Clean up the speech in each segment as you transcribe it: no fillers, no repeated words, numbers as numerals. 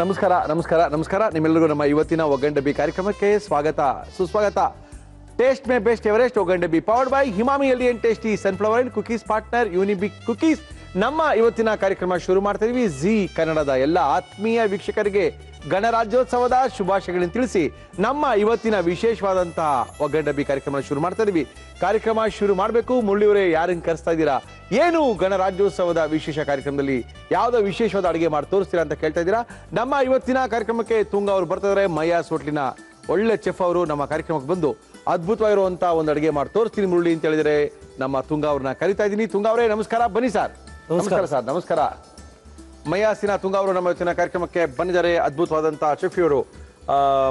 ನಮಸ್ಕಾರ ನಮಸ್ಕಾರ ನಮಸ್ಕಾರ ನಿಮ್ಮೆಲ್ಲರಿಗೂ ನಮ್ಮ ಇವತ್ತಿನ ಒಗ್ಗಂಡ ಬಿ ಕಾರ್ಯಕ್ರಮಕ್ಕೆ ಸ್ವಾಗತ ಸುಸ್ವಾಗತ. ಟೇಸ್ಟ್ ಮೇ ಬೆಸ್ಟ್ ಎವರೆಸ್ಟ್ ಒಗ್ಗಂಡ ಬಿ powered by Emami healthy and tasty sunflower oil cookies partner Unibic cookies. ನಮ್ಮ ಇವತ್ತಿನ ಕಾರ್ಯಕ್ರಮ ಶುರು ಮಾಡ್ತಾ ಇದೀವಿ. ಜಿ ಕನ್ನಡದ ಎಲ್ಲ ಆತ್ಮೀಯ ವೀಕ್ಷಕರಿಗೆ ಗಣರಾಜ್ಯೋತ್ಸವದ ಶುಭಾಶಯಗಳನ್ನು ತಿಳಿಸಿ ನಮ್ಮ ಇವತ್ತಿನ ವಿಶೇಷವಾದಂತಹ ಒಗ್ಗಂಡ ಬಿ ಕಾರ್ಯಕ್ರಮ ಶುರು ಮಾಡ್ತಾ ಇದೀವಿ. ಕಾರ್ಯಕ್ರಮ ಶುರು ಮಾಡಬೇಕು. ಮುರಳಿಯವರೇ, ಯಾರನ್ನು ಕರೆಸ್ತಾ ಇದ್ದೀರಾ? ಏನು ಗಣರಾಜ್ಯೋತ್ಸವದ ವಿಶೇಷ ಕಾರ್ಯಕ್ರಮದಲ್ಲಿ ಯಾವುದೋ ವಿಶೇಷವಾದ ಅಡುಗೆ ಮಾಡಿ ತೋರಿಸ್ತೀರಾ ಅಂತ ಕೇಳ್ತಾ ಇದ್ದೀರಾ. ನಮ್ಮ ಇವತ್ತಿನ ಕಾರ್ಯಕ್ರಮಕ್ಕೆ ತುಂಗ ಅವರು ಬರ್ತಾ ಇದ್ದಾರೆ. ಮಯಾಸ್ ಹೋಟ್ಲಿನ ಒಳ್ಳೆ ಚೆಫ್ ಅವರು ನಮ್ಮ ಕಾರ್ಯಕ್ರಮಕ್ಕೆ ಬಂದು ಅದ್ಭುತವಾಗಿರುವಂತ ಒಂದು ಅಡುಗೆ ಮಾಡಿ ತೋರಿಸ್ತೀನಿ ಮುರಳಿ ಅಂತ ಹೇಳಿದರೆ ನಮ್ಮ ತುಂಗ ಅವ್ರನ್ನ ಕರಿತಾ ಇದ್ದೀನಿ. ತುಂಗ ಅವರೇ ನಮಸ್ಕಾರ, ಬನ್ನಿ ಸರ್. ನಮಸ್ಕಾರ ಸರ್. ನಮಸ್ಕಾರ. ಮಯಾಸಿನ ತುಂಗ ಅವರು ನಮ್ಮ ಇವತ್ತಿನ ಕಾರ್ಯಕ್ರಮಕ್ಕೆ ಬಂದಿದ್ದಾರೆ. ಅದ್ಭುತವಾದಂಥ ಚೆಫ್ ಇವರು.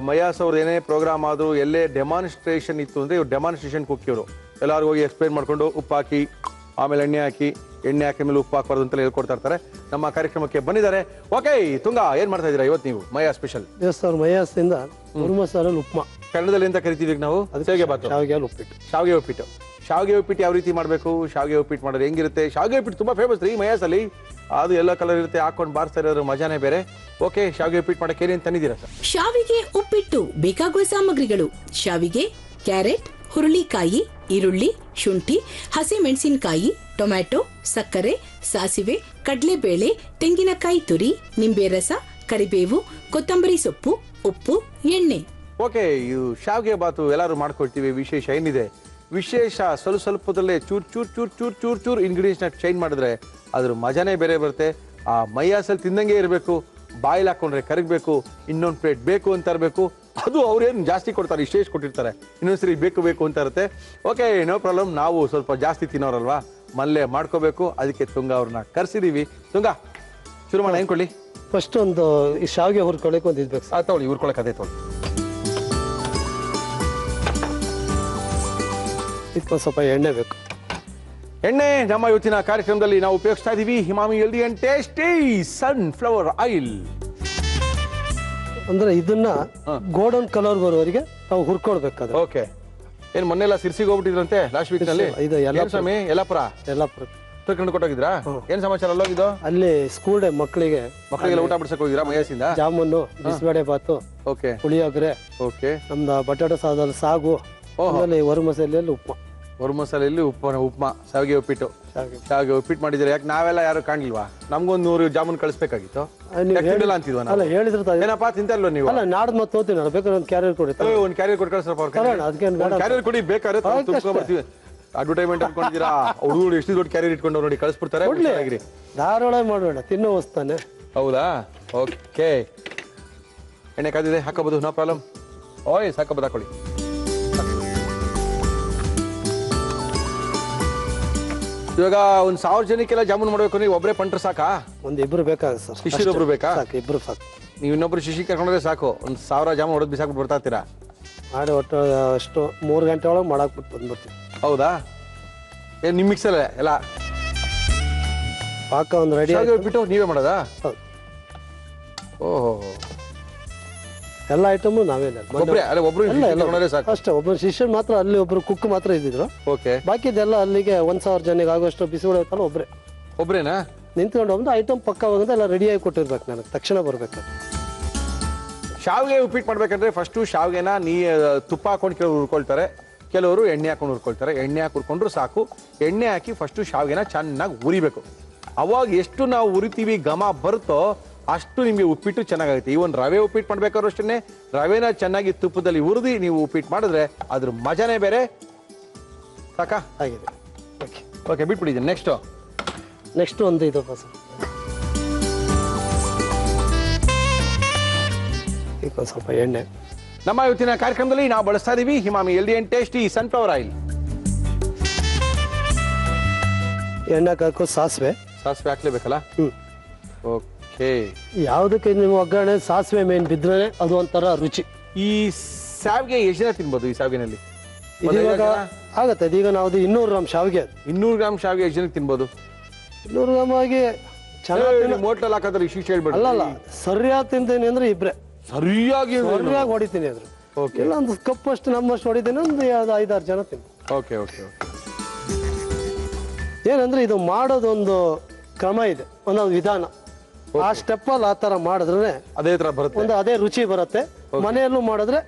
ಮಯಾಸ್ ಅವ್ರು ಏನೇ ಪ್ರೋಗ್ರಾಮ್ ಆದರೂ ಎಲ್ಲೇ ಡೆಮಾನ್ಸ್ಟ್ರೇಷನ್ ಇತ್ತು ಅಂದರೆ ಇವ್ರು ಡೆಮಾನ್ಸ್ಟ್ರೇಷನ್ ಕುಕ್ ಇವರು. ಎಲ್ಲರಿಗೂ ಹೋಗಿ ಎಕ್ಸ್ಪ್ಲೇನ್ ಮಾಡಿಕೊಂಡು ಉಪ್ಪು ಹಾಕಿ ಆಮೇಲೆ ಎಣ್ಣೆ ಹಾಕಿ ಮೇಲೆ ಉಪ್ಪು ಹಾಕಬಾರ್ದು ಅಂತ ಹೇಳ್ಕೊಡ್ತಾ ಇರ್ತಾರೆ. ನಮ್ಮ ಕಾರ್ಯಕ್ರಮಕ್ಕೆ ಬಂದಿದ್ದಾರೆ. ಓಕೆ ತುಂಗ, ಏನ್ ಮಾಡ್ತಾ ಇದ್ದೀರಾ ಇವತ್ತು ನೀವು? ಮಯಾ ಸ್ಪೆಷಲ್. ಎಸ್ ಸರ್, ಮಯಾಸಿಂದ ಮಸಾಲೆ ಉಪ್ಮಾ. ಕನ್ನಡದಲ್ಲಿ ಅಂತ ಕರಿತೀವಿ ನಾವು? ಶಾವಿಗೆ ಬಾತು, ಶಾವಿಗೆ ಉಪ್ಪಿಟ್ಟು. ಶಾವಿಗೆ ಉಪ್ಪಿಟ್ಟು. ಶಾವಿಗೆ ಉಪ್ಪಿಟ್ಟು ಯಾವ ರೀತಿ ಮಾಡಬೇಕು? ಶಾವಿಗೆ ಉಪ್ಪಿಟ್ಟು ಮಾಡಿದ್ರೆ ಹೆಂಗಿರುತ್ತೆ? ಶಾವಿಗೆ ಉಪ್ಪಿಟ್ಟು ತುಂಬಾ ಫೇಮಸ್ ರೀ ಮಯಾಸಲ್ಲಿ. ಅದು ಎಲ್ಲ ಕಲರ್ ಇರುತ್ತೆ, ಹಾಕೊಂಡು ಬಾರಿಸ್ತಾ ಇರೋದ್ರ ಮಜಾನೇ ಬೇರೆ. ಓಕೆ, ಶಾವಿಗೆ ಉಪ್ಪಿಟ್ಟು ಮಾಡಕ್ಕೆ ಏನೇನು ತಂದಿದ್ದೀರಾ ಸರ್? ಶಾವಿಗೆ ಉಪ್ಪಿಟ್ಟು ಬೇಕಾಗುವ ಸಾಮಗ್ರಿಗಳು: ಶಾವಿಗೆ, ಕ್ಯಾರೆಟ್, ಹುರುಳಿಕಾಯಿ, ಈರುಳ್ಳಿ, ಶುಂಠಿ, ಹಸಿಮೆಣಸಿನಕಾಯಿ, ಟೊಮ್ಯಾಟೊ, ಸಕ್ಕರೆ, ಸಾಸಿವೆ, ಕಡಲೆಬೇಳೆ, ತೆಂಗಿನಕಾಯಿ ತುರಿ, ನಿಂಬೆ ರಸ, ಕರಿಬೇವು, ಕೊತ್ತಂಬರಿ ಸೊಪ್ಪು, ಉಪ್ಪು, ಎಣ್ಣೆ. ಓಕೆ, ಇದು ಶಾವಿಗೆ ಬಾತು ಎಲ್ಲರೂ ಮಾಡ್ಕೊಳ್ತೀವಿ. ವಿಶೇಷ ಏನಿದೆ? ವಿಶೇಷ ಸ್ವಲ್ಪದಲ್ಲೇ ಚೂರ್ ಚೂರ್ ಚೂರ್ ಚೂರ್ ಚೂರ್ ಚೂರ್ ಇಂಗ್ರೀಡಿಯೆಂಟ್ಸ್ನ ಚೇಂಜ್ ಮಾಡಿದ್ರೆ ಅದ್ರ ಮಜಾನೇ ಬೇರೆ ಬರುತ್ತೆ. ಆ ಮೈಯಾಸಲ್ಲಿ ತಿಂದಂಗೆ ಇರಬೇಕು, ಬಾಯಿಲ್ ಹಾಕೊಂಡ್ರೆ ಕರಗಬೇಕು, ಇನ್ನೊಂದು ಪ್ಲೇಟ್ ಬೇಕು ಅಂತ ಇರಬೇಕು. ಅದು ಅವ್ರೇನು ಜಾಸ್ತಿ ಕೊಡ್ತಾರೆ, ಇಷ್ಟೇ ಕೊಟ್ಟಿರ್ತಾರೆ, ಇನ್ನೊಂದ್ಸರಿ ಬೇಕು ಬೇಕು ಅಂತ ಇರುತ್ತೆ. Okay, no problem. ನಾವು ಸ್ವಲ್ಪ ಜಾಸ್ತಿ ತಿನ್ನೋರಲ್ವಾ, ಮಲ್ಲೆ ಮಾಡ್ಕೋಬೇಕು. ಅದಕ್ಕೆ ತುಂಗ ಅವ್ರನ್ನ ಕರ್ಸಿದೀವಿ. ತುಂಗ, ಶುರು ಮಾಡೋಣ. ಏನು ಕೊಳ್ಳಿ? ಫಸ್ಟ್ ಒಂದು ಈ ಶಾವಿಗೆ ಹುರ್ಕೊಳಕ್ಕೆ ಒಂದು ಇದ್ಬೇಕು. ತಗೊಳ್ಳಿ, ಹುರ್ಕೊಳಕ್ಕೆ ಅದೇ ತಗೊಳ್ಳಿ. ಇದಕ್ಕೆ ಸ್ವಲ್ಪ ಎಣ್ಣೆ ಬೇಕು. ಎಣ್ಣೆ ನಮ್ಮ ಇವತ್ತಿನ ಕಾರ್ಯಕ್ರಮದಲ್ಲಿ ನಾವು ಉಪಯೋಗಿಸ್ತಾ ಇದೀವಿ Emami healthy and tasty sunflower oil. ಅಂದ್ರೆ ಇದನ್ನ ಗೋಲ್ಡನ್ ಕಲರ್ ಬರೋವರೆಗೆ ನಾವು ಹುರ್ಕೊಳ್ಬೇಕಾದ್ರೆ. ಓಕೆ. ಏನ್ ಮೊನ್ನೆಲ್ಲ ಸಿರ್ಸಿಗೆ ಹೋಗ್ಬಿಟ್ಟಿದ್ರಂತೆ ಲಾಸ್ಟ್ ವೀಕ್ ನಲ್ಲಿ? ಇದು ಸ್ವಾಮಿ ಯಲ್ಲಾಪುರ ಕರ್ಕೊಂಡು ಕೊಟ್ಟೋಗಿದ್ರಾ? ಏನ್ ಸಮಾಚಾರ? ಅಲ್ಲೋಗಿದ್ದು ಅಲ್ಲಿ ಸ್ಕೂಲ್ ಡೇ ಮಕ್ಕಳಿಗೆಲ್ಲ ಊಟ ಬಿಡ್ಸಕ್ ಹೋಗಿದ್ರಾ ಮಯಸ್ಸಿಂದ? ಜಾಮೂನು, ಬಿಸಿಬೇಳೆ ಬಾತು, ಓಕೆ, ಪುಳಿಯೋಗರೆ, ಓಕೆ, ನಮ್ದು ಬಟಾಟೆ ಸಾದಲ್ಲಿ ಸಾಗು, ಆಮೇಲೆ ಹೊರ ಮಸಾಲೆಯಲ್ಲಿ ಉಪ್ಪು. ಹೊರ ಮಸಾಲೆಯಲ್ಲಿ ಉಪ್ಮಾ, ಶಾವಿಗೆ ಉಪ್ಪಿಟ್ಟು. ಶಾವಿಗೆ ಉಪ್ಪಿಟ್ಟು ಮಾಡಿದ್ರೆ ಯಾಕೆ ನಾವೆಲ್ಲ ಯಾರು ಕಾಣ್ಲಿಲ್ವಾ? ನಮ್ಗೊಂದು 100 ಜಾಮೂನ್ ಕಳಿಸ್ಬೇಕಾಗಿತ್ತು. ಅಲ್ಲ ಹೇಳಿದ್ರೆ ಏನಪ್ಪಾ ತಿಂತಲ್ವ ನೀವು? ಅಲ್ಲ, ನಾಡ್ದು ಮತ್ತೆ ತೋತೀನಿ, ಬೇಕಾದ್ರೆ ಒಂದು ಕ್ಯಾರಿಯರ್ ಕೊಡಿ. ಒಂದು ಕ್ಯಾರಿಯರ್ ಕೊಟ್ಟು ಕಳಿಸ್ರಪ್ಪ. ಕ್ಯಾರಿಯರ್ ಕೊಡಿ, ಬೇಕಾದ್ರೆ ಬರ್ತೀವಿ. ಅಡ್ವರ್ಟೈಸ್ಮೆಂಟ್ ಅನ್ಕೊಂಡಿದ್ದೀರಾ? ಹುಡುಗರು ಎಷ್ಟು ದೊಡ್ಡ ಕ್ಯಾರಿಯರ್ ಇಟ್ಕೊಂಡು ನೋಡಿ ಕಳಿಸ್ಬಿಡ್ತಾರೆ. ಧಾರವಾಡ ಮಾಡೋಣ, ತಿನ್ನೋ ವಸ್ತಾನೆ. ಹೌದಾ? ಓಕೆ, ಎಣ್ಣೆ ಕಾದಿದೆ, ಹಾಕೋಬಹುದು, ನೋ ಪ್ರಾಬ್ಲಮ್. ಓಯ್, ಹಾಕೋಬಹುದು, ಹಾಕೊಳ್ಳಿ. ಇವಾಗ 1000 ಜನಕ್ಕೆಲ್ಲ ಜಾಮೂನ್ ಮಾಡ್ಬೇಕು, ನೀವು ಒಬ್ಬರೇ ಪಂಟ್ರ ಸಾಕಾ? ಒಂದಿಬ್ರು ಬೇಕಾಗ ಸರ್. ಶಿಷ್ಯರು ಒಬ್ರು ಬೇಕಾ? ಇಬ್ರು ಸಾಕು. ನೀವು ಇನ್ನೊಬ್ರು ಶಿಷ್ಯ ಕರ್ಕೊಂಡ್ರೆ ಸಾಕು. 1000 ಜಾಮೂನ್ ಹೊಡೆದ್ ಬಿಸಾಕ್ಬಿಟ್ಟು ಬರ್ತಾ ಇರ್ತೀರಾ? ಮಾಡಿ ಒಟ್ಟು ಅಷ್ಟು 3 ಗಂಟೆ ಒಳಗೆ ಮಾಡಾಕ್ಬಿಟ್ಟು ಬಂದ್ಬಿಡ್ತೀವಿ. ಹೌದಾ? ಏನ್ ನಿಮ್ ಮಿಕ್ಸಲ್ಲೇ ಎಲ್ಲ ಪಾಕ ಒಂದು ರೆಡಿ ಬಿಟ್ಟು ನೀವೇ ಮಾಡೋದಾ? ಹೌದು. ಓಹೋ, ಎಲ್ಲ ಐಟಮು ನಾವೇ. ಅಷ್ಟೇ, ಒಬ್ಬರು ಶಿಷ್ಯರು ಮಾತ್ರ, ಅಲ್ಲಿ ಒಬ್ರು ಕುಕ್ ಮಾತ್ರ ಇದ್ದಿದ್ರು. ಓಕೆ, ಬಾಕಿದೆಲ್ಲ ಅಲ್ಲಿಗೆ 1000 ಜನಿಗೆ ಆಗೋಷ್ಟು ಬಿಸಿಬೇಳೆ ಐತಲ್ಲ ಒಬ್ರೇನಾ ನಿಂತ್ಕೊಂಡು ಒಂದು ಐಟಮ್ ಪಕ್ಕ ಹೋಗಂತ ಎಲ್ಲ ರೆಡಿಯಾಗಿ ಕೊಟ್ಟಿರ್ಬೇಕು. ನನಗೆ ತಕ್ಷಣ ಬರ್ಬೇಕು. ಶಾವಿಗೆ ಉಪ್ಪಿಟ್ಟು ಮಾಡ್ಬೇಕಂದ್ರೆ ಫಸ್ಟು ಶಾವಿಗೆನ ತುಪ್ಪ ಹಾಕೊಂಡು ಕೆಲವರು ಹುರ್ಕೊಳ್ತಾರೆ, ಕೆಲವರು ಎಣ್ಣೆ ಹಾಕೊಂಡು ಹುರ್ಕೊಳ್ತಾರೆ. ಎಣ್ಣೆ ಹಾಕಿ ಹುರ್ಕೊಂಡ್ರು ಸಾಕು. ಎಣ್ಣೆ ಹಾಕಿ ಫಸ್ಟು ಶಾವಿಗೆನ ಚೆನ್ನಾಗಿ ಉರಿಬೇಕು. ಅವಾಗ ಎಷ್ಟು ನಾವು ಉರಿತೀವಿ ಘಮ ಬರುತ್ತೋ ಅಷ್ಟು ನಿಮಗೆ ಉಪ್ಪಿಟ್ಟು ಚೆನ್ನಾಗುತ್ತೆ. ಈವನ್ ರವೆ ಉಪ್ಪಿಟ್ಟು ಮಾಡ್ಬೇಕಾದ್ರೂ ಅಷ್ಟೇ, ರವೆನ ಚೆನ್ನಾಗಿ ತುಪ್ಪದಲ್ಲಿ ಹುರಿದು ನೀವು ಉಪ್ಪಿಟ್ಟು ಮಾಡಿದ್ರೆ ಅದ್ರ ಮಜಾನೇ ಬೇರೆ. ಸಾಕಾ? ಆಗಿದೆ. Okay okay, ಬಿಟ್ಬಿಟ್ಟಿದ್ದೀನಿ. ನೆಕ್ಸ್ಟ್ ಒಂದು ಇದು ಸರ್, ಈಗ ಸ್ವಲ್ಪ ಎಣ್ಣೆ. ನಮ್ಮ ಇವತ್ತಿನ ಕಾರ್ಯಕ್ರಮದಲ್ಲಿ ನಾವು ಬಳಸ್ತಾ ಇದೀವಿ Emami healthy and tasty sunflower oil. ಎಣ್ಣೆ ಹಾಕೋ ಸಾಸಿವೆ ಹಾಕ್ಲೇಬೇಕಲ್ಲ? ಓಕೆ. ಯಾವುದಕ್ಕೆ ನೀವು ಒಗ್ಗರಣೆ ಸಾಸಿವೆ ಮೇನ್ ಬಿದ್ರೆ ಅದು ಒಂಥರ ರುಚಿ. ಈ ಶಾವಿಗೆ ಎಷ್ಟು ಜನ ತಿನ್ಬೋದು? ಈ ಶಾವಿಗೆನಲ್ಲಿ ಆಗತ್ತೆ. ಇದೀಗ ನಾವು 200 ಗ್ರಾಮ್ ಶಾವಿಗೆ, 200 ಗ್ರಾಮ್ ಶಾವಿಗೆ ಎಷ್ಟು ಜನಕ್ಕೆ ತಿನ್ಬೋದು? 200 ಗ್ರಾಮ್ ಆಗಿ ಚೆನ್ನಾಗಿ ಮೋಟ್ಲಲ್ಲಿ ಹಾಕಿದ್ರೆ ಇಷ್ಟು ಹೇಳ್ಬೇಡಿ. ಅಲ್ಲ, ಸರಿಯಾಗಿ ತಿಂತೀನಿ ಅಂದ್ರೆ ಇಬ್ರೆ ಸರಿಯಾಗಿ ಹೊಡಿತೀನಿ ಅದ್ರ. ಇಲ್ಲ, ಒಂದು ಕಪ್ ಅಷ್ಟು ನಮ್ಮಷ್ಟು ಹೊಡಿತೀನಿ, ಒಂದು 5-6 ಜನ ತಿಂತೀನಿ. Okay okay okay. ಏನಂದ್ರೆ ಇದು ಮಾಡೋದೊಂದು ಕ್ರಮ ಇದೆ, ಒಂದೊಂದು ವಿಧಾನ. ಆ ಸ್ಟೆಪ್ ಅಲ್ಲಿ ಆ ತರ ಮಾಡಿದ್ರೆ ಅದೇ ತರ ಬರುತ್ತೆ. ಒಂದು ಅದೇ ರುಚಿ ಬರುತ್ತೆ. ಮನೆಯಲ್ಲೂ ಮಾಡಿದ್ರೆ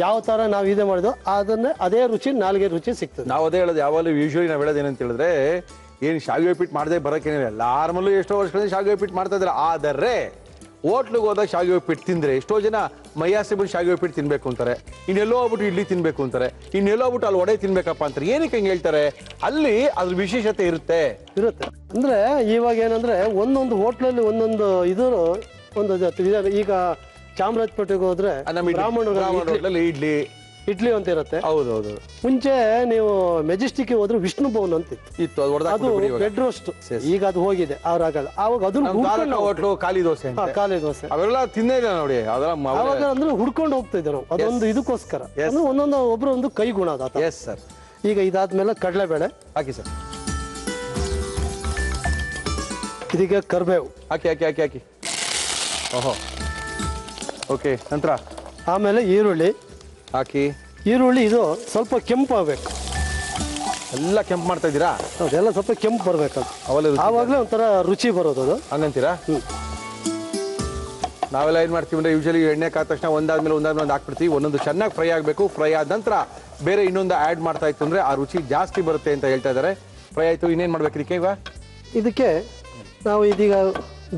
ಯಾವ ತರ ನಾವು ಇದೇ ಮಾಡಿದ್ವು ಅದನ್ನೇ ಅದೇ ರುಚಿ ನಾಲ್ಗೆ ರುಚಿ ಸಿಗ್ತದೆ. ನಾವು ಅದೇ ಹೇಳೋದು, ಯಾವಾಗಲೂ ಯೂಶುವಲಿ ನಾವು ಹೇಳೋದು ಏನಂತ ಹೇಳಿದ್ರೆ, ಏನು ಶಾವಿಗೆ ಉಪ್ಪಿಟ್ಟು ಮಾಡದೆ ಬರೋಕ್ಕೇನಿಲ್ಲ, ನಾರ್ಮಲ್ಲು ಎಷ್ಟೋ ವರ್ಷಗಳಿಂದ ಶಾವಿಗೆ ಉಪ್ಪಿಟ್ಟು ಮಾಡ್ತಾ ಇದ್ದಾರೆ. ಆದರೆ ಹೋಟ್ಲಿಗೆ ಹೋದಾಗ ಶಾವಿಗೆ ಉಪ್ಪಿಟ್ಟು ತಿಂದರೆ ಎಷ್ಟೋ ಜನ ಮೈಯಾಸೆ ಬಿಟ್ಟು ಶಾವಿಗೆ ಉಪ್ಪಿಟ್ಟು ತಿನ್ಬೇಕು ಅಂತಾರೆ, ಇನ್ನೆಲ್ಲೋ ಹೋಗ್ಬಿಟ್ಟು ಇಡ್ಲಿ ತಿನ್ಬೇಕು ಅಂತಾರೆ, ಇನ್ನೆಲ್ಲೋ ಹೋಗ್ಬಿಟ್ಟು ಅಲ್ಲಿ ವಡೆ ತಿನ್ಬೇಕಪ್ಪ ಅಂತಾರೆ. ಏನಕ್ಕೆ ಹಿಂಗೆ ಹೇಳ್ತಾರೆ? ಅಲ್ಲಿ ಅದ್ರ ವಿಶೇಷತೆ ಇರುತ್ತೆ. ಅಂದ್ರೆ ಇವಾಗ ಏನಂದ್ರೆ ಒಂದೊಂದು ಹೋಟ್ಲಲ್ಲಿ ಒಂದೊಂದು ಇದು ಒಂದು ಈಗ ಚಾಮರಾಜಪೇಟೆಗೆ ಹೋದ್ರೆ ಬ್ರಾಹ್ಮಣ ಇಡ್ಲಿ ಅಂತ ಇರುತ್ತೆ. ಹೌದೌದು. ಮುಂಚೆ ನೀವು ಮೆಜೆಸ್ಟಿಕ್ ಹೋದ್ರೆ ವಿಷ್ಣು ಭವನ್ ಅಂತ ಇತ್ತು, ಅದು ಬೆಡ್ ರೋಸ್ಟ್. ಈಗ ಅದು ಹೋಗಿದೆ, ಅವ್ರಾಗಲ್ಲ. ಅವಾಗ ಅದನ್ನ ಹೋಟ್ಲು ಖಾಲಿ ದೋಸೆ ಖಾಲಿ ದೋಸೆ ಅವೆಲ್ಲ ತಿನ್ನೇ ಇಲ್ಲ ನೋಡಿ. ಅವಾಗ ಅಂದ್ರೆ ಹುಡ್ಕೊಂಡು ಹೋಗ್ತಾ ಇದ್ದೆ ನಾವು, ಅದೊಂದು ಇದಕ್ಕೋಸ್ಕರ. ಅಂದ್ರೆ ಒಂದೊಂದು ಒಬ್ರು ಒಂದು ಕೈ ಗುಣ ಅದ. Yes sir. ಈಗ ಇದಾದ್ಮೇಲೆ ಕಡಲೆಬೇಳೆ ಹಾಕಿ ಸರ್. ಇದೀಗ ಕರ್ಬೇವು ಹಾಕಿ ಹಾಕಿ ಹಾಕಿ ಹಾಕಿ. ಓಹೋ, ಓಕೆ. ನಂತರ ಆಮೇಲೆ ಈರುಳ್ಳಿ ಹಾಕಿ. ಈರುಳ್ಳಿ ಇದು ಸ್ವಲ್ಪ ಕೆಂಪು ಆಗ್ಬೇಕು. ಎಲ್ಲ ಕೆಂಪು ಮಾಡ್ತಾ ಇದ್ದೀರಾ? ಅದೆಲ್ಲ ಸ್ವಲ್ಪ ಕೆಂಪು ಬರ್ಬೇಕು. ಆವಾಗಲೇ ಒಂಥರ ರುಚಿ ಬರೋದು ಅದು. ಹಂಗಂತೀರಾ? ನಾವೆಲ್ಲ ಏನು ಮಾಡ್ತೀವಿ ಅಂದರೆ ಯೂಶಲಿ ಎಣ್ಣೆ ಕಾದ ತಕ್ಷಣ ಒಂದಾದ್ಮೇಲೆ ಒಂದು ಹಾಕ್ಬಿಡ್ತೀವಿ. ಒಂದೊಂದು ಚೆನ್ನಾಗಿ ಫ್ರೈ ಆಗಬೇಕು. ಫ್ರೈ ಆದ ನಂತರ ಬೇರೆ ಇನ್ನೊಂದು ಆ್ಯಡ್ ಮಾಡ್ತಾ ಇತ್ತು ಅಂದರೆ ಆ ರುಚಿ ಜಾಸ್ತಿ ಬರುತ್ತೆ ಅಂತ ಹೇಳ್ತಾ ಇದ್ದಾರೆ. ಫ್ರೈ ಆಯಿತು, ಇನ್ನೇನು ಮಾಡ್ಬೇಕು ಇದಕ್ಕೆ? ಇವಾಗ ಇದಕ್ಕೆ ನಾವು ಇದೀಗ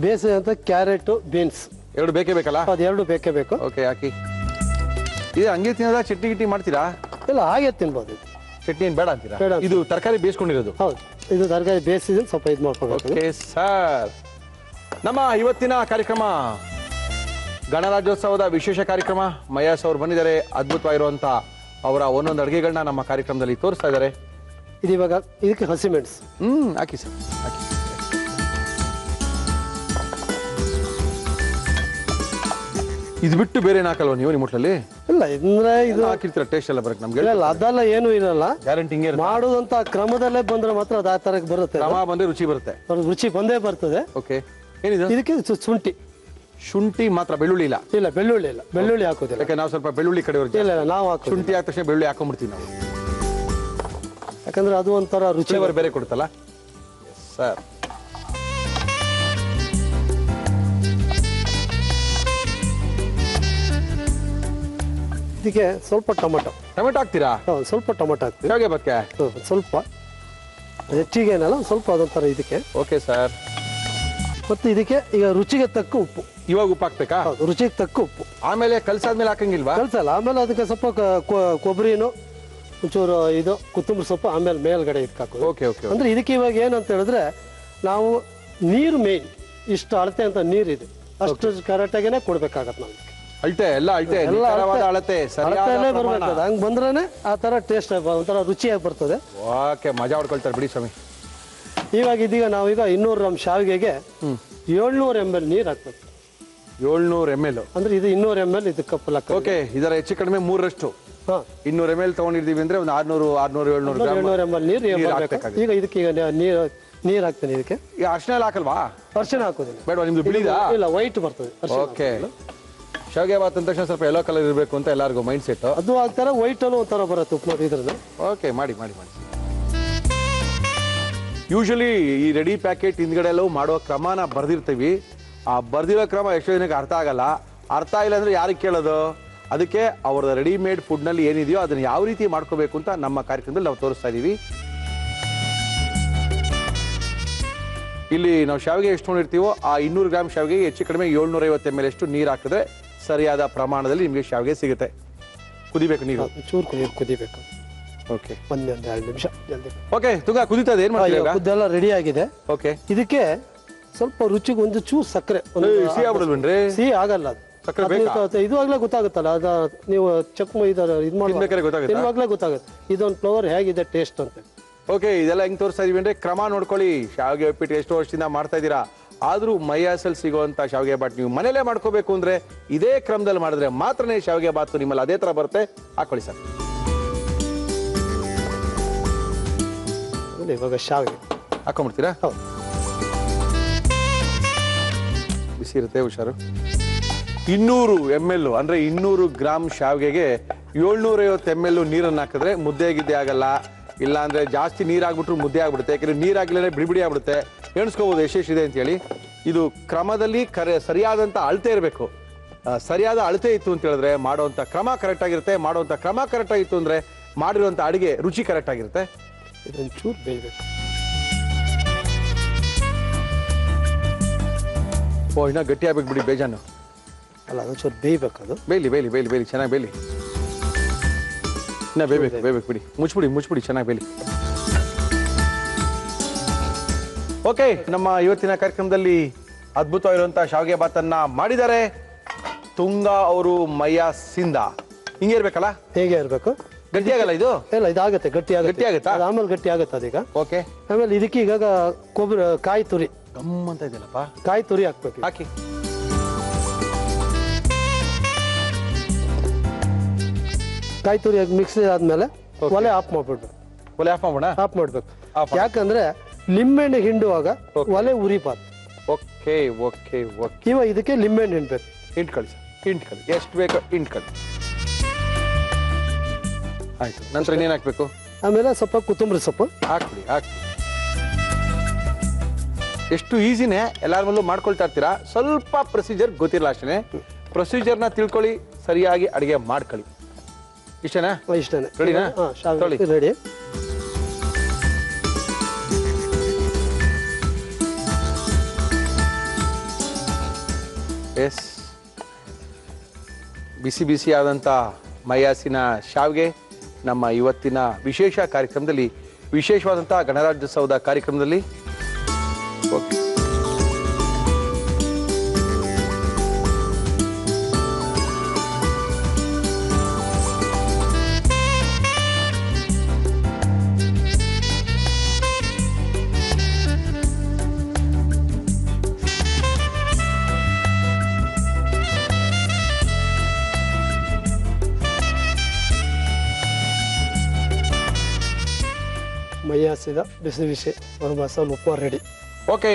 ಬೇಯಿಸಿದಂಥ ಕ್ಯಾರೆಟು, ಬೀನ್ಸ್ ಎರಡು ಬೇಕೇ ಬೇಕಲ್ಲ? ಅದು ಎರಡು ಬೇಕೇ ಬೇಕು. ಓಕೆ, ಹಾಕಿ. ಇದು ಹಂಗೆ ತಿನ್ನೋದ? ಚಟ್ನಿ ಗಿಟ್ಟಿ ಮಾಡ್ತೀರಾ? ಇಲ್ಲ, ಹಾಗೆ ತಿನ್ಬೋದು. ಚಟ್ನಿ ಏನು ಬೇಡ ಅಂತೀರಾ? ಇದು ತರಕಾರಿ ಬೇಯಿಸ್ಕೊಂಡಿರೋದು? ಹೌದು, ಇದು ತರಕಾರಿ ಬೇಯಿಸಿದ್ರೆ ಸ್ವಲ್ಪ ಇದು ಮಾಡ್ಕೋಬೇಕು. Okay sir. ನಮ್ಮ ಇವತ್ತಿನ ಕಾರ್ಯಕ್ರಮ ಗಣರಾಜ್ಯೋತ್ಸವದ ವಿಶೇಷ ಕಾರ್ಯಕ್ರಮ. ಮಯಾಸ್ ಅವರು ಬಂದಿದ್ದಾರೆ. ಅದ್ಭುತವಾಗಿರುವಂಥ ಅವರ ಒಂದೊಂದು ಅಡುಗೆಗಳನ್ನ ನಮ್ಮ ಕಾರ್ಯಕ್ರಮದಲ್ಲಿ ತೋರಿಸ್ತಾ ಇದ್ದಾರೆ. ಇದು ಇವಾಗ ಇದಕ್ಕೆ ಹಸಿಮೆಣಸು ಹಾಕಿ ಸರ್, ಹಾಕಿ. ಇದು ಬಿಟ್ಟು ಬೇರೆ ಹಾಕಲ್ವ ನೀವು ನಿಮ್ಮ ಹೋಟ್ಲಲ್ಲಿ? ಇಲ್ಲ, ಅಂದ್ರೆ ಇದು ಹಾಕಿರ್ತೀರ ಟೇಸ್ಟ್ ಎಲ್ಲ ಬರಕ್ಕೆ ನಮ್ಗೆ? ಇಲ್ಲ, ಅದೆಲ್ಲ ಏನು ಇರಲ್ಲ. ಗ್ಯಾರಂಟಿ ಹಿಂಗೆ ಮಾಡುವಂತ ಕ್ರಮದಲ್ಲೇ ಬಂದ್ರೆ ಮಾತ್ರ ಅದು ಆ ತರಕ್ಕೆ ಬರುತ್ತೆ. ಕ್ರಮ ಬಂದ್ರೆ ರುಚಿ ಬರುತ್ತೆ. ರುಚಿ ಬಂದೇ ಬರ್ತದೆ. ಓಕೆ. ಏನಿದೆ ಇದಕ್ಕೆ? ಶುಂಠಿ. ಶುಂಠಿ ಮಾತ್ರ, ಬೆಳ್ಳುಳ್ಳಿ ಇಲ್ಲ? ಇಲ್ಲ, ಬೆಳ್ಳುಳ್ಳಿ ಇಲ್ಲ. ಬೆಳ್ಳುಳ್ಳಿ ಹಾಕೋದಿಲ್ಲ. ಯಾಕೆ ನಾವು ಸ್ವಲ್ಪ ಬೆಳ್ಳುಳ್ಳಿ ಕಡೆ ಇಲ್ಲ, ನಾವು ಹಾಕೋ ಶುಂಠಿ ಆದ ತಕ್ಷಣ ಬೆಳ್ಳುಳ್ಳಿ ಹಾಕೊಂಡ್ಬಿಡ್ತೀವಿ ನಾವು. ಯಾಕಂದ್ರೆ ಅದು ಒಂಥರ ರುಚಿ ಬೇರೆ ಕೊಡುತ್ತಲ್ಲ ಸರ್. ಇದಕ್ಕೆ ಸ್ವಲ್ಪ ಟೊಮೆಟೊ ಹಾಕ್ತೀರಾ? ಸ್ವಲ್ಪ ಟೊಮೆಟೊ ಹಾಕ್ತೀವಿ. ಶಾವಿಗೆ ಬಕ್ಕೆ ಸ್ವಲ್ಪ ಹೆಚ್ಚಿಗೆ ಏನಲ್ಲ, ಸ್ವಲ್ಪ ಅದೊಂಥರ ಇದಕ್ಕೆ. Okay sir. ಮತ್ತೆ ಇದಕ್ಕೆ ಈಗ ರುಚಿಗೆ ತಕ್ಕ ಉಪ್ಪು. ಇವಾಗ ಉಪ್ಪು ಹಾಕ್ಬೇಕಾ? ರುಚಿಗೆ ತಕ್ಕ ಉಪ್ಪು. ಆಮೇಲೆ ಕಲ್ಸಾದ್ಮೇಲೆ ಹಾಕಂಗಿಲ್ವಾ? ಕಲ್ಸಲ್ಲ. ಆಮೇಲೆ ಅದಕ್ಕೆ ಸ್ವಲ್ಪ ಕೊಬ್ಬರಿನು, ಒಂಚೂರು ಇದು ಕೊತ್ತಂಬರಿ ಸೊಪ್ಪು ಆಮೇಲೆ ಮೇಲ್ಗಡೆ ಇದಕ್ಕೆ ಹಾಕೋದು. Okay okay. ಅಂದ್ರೆ ಇದಕ್ಕೆ ಇವಾಗ ಏನಂತ ಹೇಳಿದ್ರೆ, ನಾವು ನೀರು ಮೇನ್ ಇಷ್ಟು ಅಳತೆ ಅಂತ ನೀರಿದೆ, ಅಷ್ಟು ಕರೆಕ್ಟಾಗೇನೆ ಕೊಡ್ಬೇಕಾಗತ್ತೆ ನಮ್ಗೆ. ಅಳತೆ ಎಲ್ಲ ಅಳತೆ ಅಳತೆ ಬರ್ಬೇಕು. ಹಂಗ್ ಬಂದ್ರೇನೆ ಆ ತರ ಟೇಸ್ಟ್ ಒಂಥರ ರುಚಿಯಾಗಿ ಬರ್ತದೆ. ಓಕೆ, ಮಜಾ ಹೊಡ್ಕೊಳ್ತಾರೆ ಬಿಡಿ ಸ್ವಾಮಿ. ಇವಾಗ ಇದೀಗ ನಾವೀಗ 200 ಗ್ರಾಮ್ ಶಾವಿಗೆಗೆ 700 ml ನೀರು ಹಾಕ್ಬೇಕು. 700 ml ಅಂದ್ರೆ ಇದು 200 ml ಇದು ಕಪ್ ಲೆಕ್ಕ. ಓಕೆ, ಇದರ ಹೆಚ್ಚು ಕಡಿಮೆ 3ರಷ್ಟು. 200 ml ತಗೊಂಡಿರ್ತೀವಿ ಅಂದ್ರೆ ಒಂದು 600 ml ನೀರು. ಈಗ ಇದಕ್ಕೆ ಈಗ ನೀರು ಹಾಕ್ತೇನೆ. ಇದಕ್ಕೆ ಈಗ ಅರ್ಶಿನ ಹಾಕಲ್ವಾ? ಅರ್ಶಿನ ಹಾಕೋದಿಲ್ಲ. ಬೇಡ, ನಿಮ್ದು ಬಿಳಿದಾ? ಇಲ್ಲ, ವೈಟ್ ಬರ್ತದೆ. ಓಕೆ. ಶಾವಿಗೆ ಬಾತ್ ಅಂದ ತಕ್ಷಣ ಸ್ವಲ್ಪ ಯೆಲ್ಲೋ ಕಲರ್ ಇರಬೇಕು ಅಂತ ಎಲ್ಲರಿಗೂ ಮೈಂಡ್ ಸೆಟ್. ಅದು ಆ ಥರ ವೈಟ್ ಅಲ್ಲೂ ಒಂಥರ ಬರುತ್ತೆ ಉಪ್ಪು ಇದ್ರಲ್ಲಿ. ಓಕೆ, ಮಾಡಿ ಮಾಡಿ ಮಾಡಿ. ಯೂಶಲಿ ಈ ರೆಡಿ ಪ್ಯಾಕೆಟ್ ಹಿಂದ್ಗಡೆ ಎಲ್ಲವೂ ಮಾಡುವ ಕ್ರಮನ ಬರ್ದಿರ್ತೀವಿ. ಆ ಬರ್ದಿರೋ ಕ್ರಮ ಎಷ್ಟೋ ಜನಕ್ಕೆ ಅರ್ಥ ಆಗಲ್ಲ. ಅರ್ಥ ಇಲ್ಲ ಅಂದ್ರೆ ಯಾರಿಗೆ ಕೇಳೋದು? ಅದಕ್ಕೆ ಅವರ ರೆಡಿಮೇಡ್ ಫುಡ್ನಲ್ಲಿ ಏನಿದೆಯೋ ಅದನ್ನು ಯಾವ ರೀತಿ ಮಾಡ್ಕೋಬೇಕು ಅಂತ ನಮ್ಮ ಕಾರ್ಯಕ್ರಮದಲ್ಲಿ ನಾವು ತೋರಿಸ್ತಾ ಇದ್ದೀವಿ. ಇಲ್ಲಿ ನಾವು ಶಾವಿಗೆ ಎಷ್ಟು ತೊಗೊಂಡಿರ್ತೀವೋ ಆ 200 ಗ್ರಾಮ್ ಶಾವಿಗೆಗೆ ಹೆಚ್ಚು ಕಡಿಮೆ 750 ml ಅಷ್ಟು ನೀರು ಹಾಕಿದ್ರೆ ಸರಿಯಾದ ಪ್ರಮಾಣದಲ್ಲಿ ನಿಮಗೆ ಶಾವಿಗೆ ಸಿಗುತ್ತೆ. ಕುದಿಬೇಕು ನೀರು, ಚೂರು ನೀರು ಕುದಿಬೇಕು. ಓಕೆ, ಒಂದೊಂದು 2 ನಿಮಿಷ ಜಲ್ದಿ. ಓಕೆ, ತುಂಗ ಕುದೀತಾ ಇದೆ. ಏನು ಮಾಡ್ತೀರಾ? ಇದೆಲ್ಲ ರೆಡಿ ಆಗಿದೆ. ಓಕೆ, ಇದಕ್ಕೆ ಸ್ವಲ್ಪ ರುಚಿಗೆ ಒಂದು ಚೂರು ಸಕ್ಕರೆ. ಸಿಹಿ ಆಗ್ಬಿಡಲ್ವೇನ್ರಿ? ಸಿಹಿ ಆಗಲ್ಲ, ಅದು ಇದುವಾಗ್ಲೇ ಗೊತ್ತಾಗುತ್ತಲ್ಲ. ಅದ ನೀವು ಚೆಕ್ ಇದು ಮಾಡ್ಬೇಕಾದ್ರೆ ಇವಾಗಲೇ ಗೊತ್ತಾಗುತ್ತೆ ಇದೊಂದು ಫ್ಲವರ್ ಹೇಗಿದೆ ಟೇಸ್ಟ್ ಅಂತ. ಓಕೆ, ಇದೆಲ್ಲ ಹೆಂಗ್ ತೋರಿಸ್ತಾ ಇದೀವಿ ಅಂದ್ರೆ ಕ್ರಮ ನೋಡ್ಕೊಳ್ಳಿ. ಶಾವಿಗೆ ಉಪ್ಪಿಟ್ಟು ಎಷ್ಟೋ ವರ್ಷದಿಂದ ಮಾಡ್ತಾ ಇದ್ದೀರಾ. ಆದ್ರೂ ಮೈಯಾಸಲ್ಲಿ ಸಿಗುವಂತ ಶಾವಿಗೆ ಬಾತ್ ನೀವು ಮನೇಲೆ ಮಾಡ್ಕೋಬೇಕು ಅಂದ್ರೆ ಇದೇ ಕ್ರಮದಲ್ಲಿ ಮಾಡಿದ್ರೆ ಮಾತ್ರನೇ ಶಾವಿಗೆ ಬಾತ್ ನಿಮ್ಮಲ್ಲಿ ಅದೇ ತರ ಬರುತ್ತೆ. ಹಾಕೊಳ್ಳಿ ಸರ್. ಇವಾಗ ಶಾವಿಗೆ ಹಾಕೊಂಡ್ಬಿಡ್ತೀರಾ? ಹೌದು, ಬಿಸಿ ಇರುತ್ತೆ, ಹುಷಾರು. 200 ml ಅಂದ್ರೆ 200 ಗ್ರಾಮ್ ಶಾವಿಗೆಗೆ 750 ml ನೀರನ್ನು ಹಾಕಿದ್ರೆ ಮುದ್ದೆ ಗಿದ್ದೆ ಆಗಲ್ಲ. ಇಲ್ಲ ಅಂದ್ರೆ ಜಾಸ್ತಿ ನೀರಾಗ್ಬಿಟ್ರು ಮುದ್ದೆ ಆಗ್ಬಿಡುತ್ತೆ. ಯಾಕಂದ್ರೆ ನೀರಾಗಿಲ್ಲ ಬಿಡಿ ಬಿಡಿ ಆಗ್ಬಿಡುತ್ತೆ. ಎಣಿಸ್ಕೋಬಹುದು ಎಷ್ಟೆಷ್ಟಿದೆ ಅಂತ ಹೇಳಿ. ಇದು ಕ್ರಮದಲ್ಲಿ ಸರಿಯಾದಂಥ ಅಳತೆ ಇರಬೇಕು. ಸರಿಯಾದ ಅಳತೆ ಇತ್ತು ಅಂತ ಹೇಳಿದ್ರೆ ಮಾಡುವಂಥ ಕ್ರಮ ಕರೆಕ್ಟ್ ಆಗಿರುತ್ತೆ. ಮಾಡುವಂಥ ಕ್ರಮ ಕರೆಕ್ಟ್ ಆಗಿತ್ತು ಅಂದರೆ ಮಾಡಿರುವಂಥ ಅಡುಗೆ ರುಚಿ ಕರೆಕ್ಟ್ ಆಗಿರುತ್ತೆ. ಇದೊಂದು ಚೂರು ಬೇಯಬೇಕು. ಓ, ಇನ್ನೂ ಗಟ್ಟಿ ಆಗ್ಬೇಕು ಬಿಡಿ, ಬೇಜಾನು ಅಲ್ಲ, ಅದೊಂದು ಚೂರು ಬೇಯಬೇಕು. ಅದು ಬೇಯಲಿ ಚೆನ್ನಾಗಿ ಬೇಯಲಿ. ಇನ್ನೂ ಬೇಯಬೇಕು ಬಿಡಿ, ಮುಚ್ಚಿಬಿಡಿ ಚೆನ್ನಾಗಿ ಬೇಯಲಿ. ಓಕೆ, ನಮ್ಮ ಇವತ್ತಿನ ಕಾರ್ಯಕ್ರಮದಲ್ಲಿ ಅದ್ಭುತವಾಗಿರುವಂಥ ಶಾವಿಗೆ ಬಾತನ್ನ ಮಾಡಿದ್ದಾರೆ ತುಂಗಾ ಅವರು ಮೈಯಾಸಿಂದ. ಹಿಂಗೆ ಇರ್ಬೇಕಲ್ಲ? ಹೇಗೆ ಇರಬೇಕು? ಗಟ್ಟಿ ಆಗಲ್ಲ ಇದು? ಇಲ್ಲ, ಇದಾಗುತ್ತೆ, ಗಟ್ಟಿ ಆಗುತ್ತಾ? ಆಮೇಲೆ ಗಟ್ಟಿ ಆಗುತ್ತೆ ಅದೀಗ. ಓಕೆ, ಆಮೇಲೆ ಇದಕ್ಕೆ ಈಗ ಕೊಬ್ಬರಿ ಕಾಯಿ ತುರಿ ಗಮ್ಮಂತ ಇದೆಯಲ್ಲಪ್ಪ, ಕಾಯಿ ತುರಿ ಹಾಕ್ಬೇಕು. ಹಾಕಿ. ಕಾಯಿ ತುರಿ ಮಿಕ್ಸ್ ಆದ್ಮೇಲೆ ಒಲೆ ಆಫ್ ಮಾಡ್ಬಿಡ್ಬೇಕು. ಒಲೆ ಆಫ್ ಮಾಡೋಣ? ಆಫ್ ಮಾಡ್ಬೇಕು. ಯಾಕಂದ್ರೆ ಲಿಂಬೆಹಣ್ಣು ಹಿಂಡುವಾಗ ಒಲೆ ಉರಿಬಾರ್ದು. Okay okay okay. ಇವಾಗ ಇದಕ್ಕೆ ಲಿಂಬೆಹಣ್ಣು ಹಿಂಡ್ಬೇಕು. ಹಿಂಟ್ ಕಳಿಸಿ ಎಷ್ಟು ಬೇಕೋ ಹಿಂಟ್ ಕಳಿಸಿ. ಆಯ್ತು, ನಂತರ ಇನ್ನೇನು ಹಾಕ್ಬೇಕು? ಆಮೇಲೆ ಸ್ವಲ್ಪ ಕೊತ್ತಂಬರಿ ಸೊಪ್ಪು ಹಾಕ್ಬಿಡಿ. ಎಷ್ಟು ಈಸಿನೇ, ಎಲ್ಲಾರ ಮೇಲೂ ಮಾಡ್ಕೊಳ್ತಾ ಇರ್ತೀರಾ. ಸ್ವಲ್ಪ ಪ್ರೊಸೀಜರ್ ಗೊತ್ತಿರಲ್ಲ ಅಷ್ಟೇ. ಪ್ರೊಸೀಜರ್ನ ತಿಳ್ಕೊಳ್ಳಿ, ಸರಿಯಾಗಿ ಅಡುಗೆ ಮಾಡ್ಕೊಳ್ಳಿ. ಇಷ್ಟೇನಾ? ಇಷ್ಟೇನೆ. ರೆಡಿನಾ? ರೆಡಿ. ಎಸ್, ಬಿಸಿ ಆದಂಥ ಮೈಯಾಸಿನ ಶಾವಿಗೆ ನಮ್ಮ ಇವತ್ತಿನ ವಿಶೇಷ ಕಾರ್ಯಕ್ರಮದಲ್ಲಿ, ವಿಶೇಷವಾದಂಥ ಗಣರಾಜ್ಯೋತ್ಸವದ ಕಾರ್ಯಕ್ರಮದಲ್ಲಿ. ಓಕೆ, ಮೈಯಾಸಿದ ಬಿಸಿ ಒಂದು ಮಸಾಲೆ ಉಪ್ಪು ರೆಡಿ. ಓಕೆ,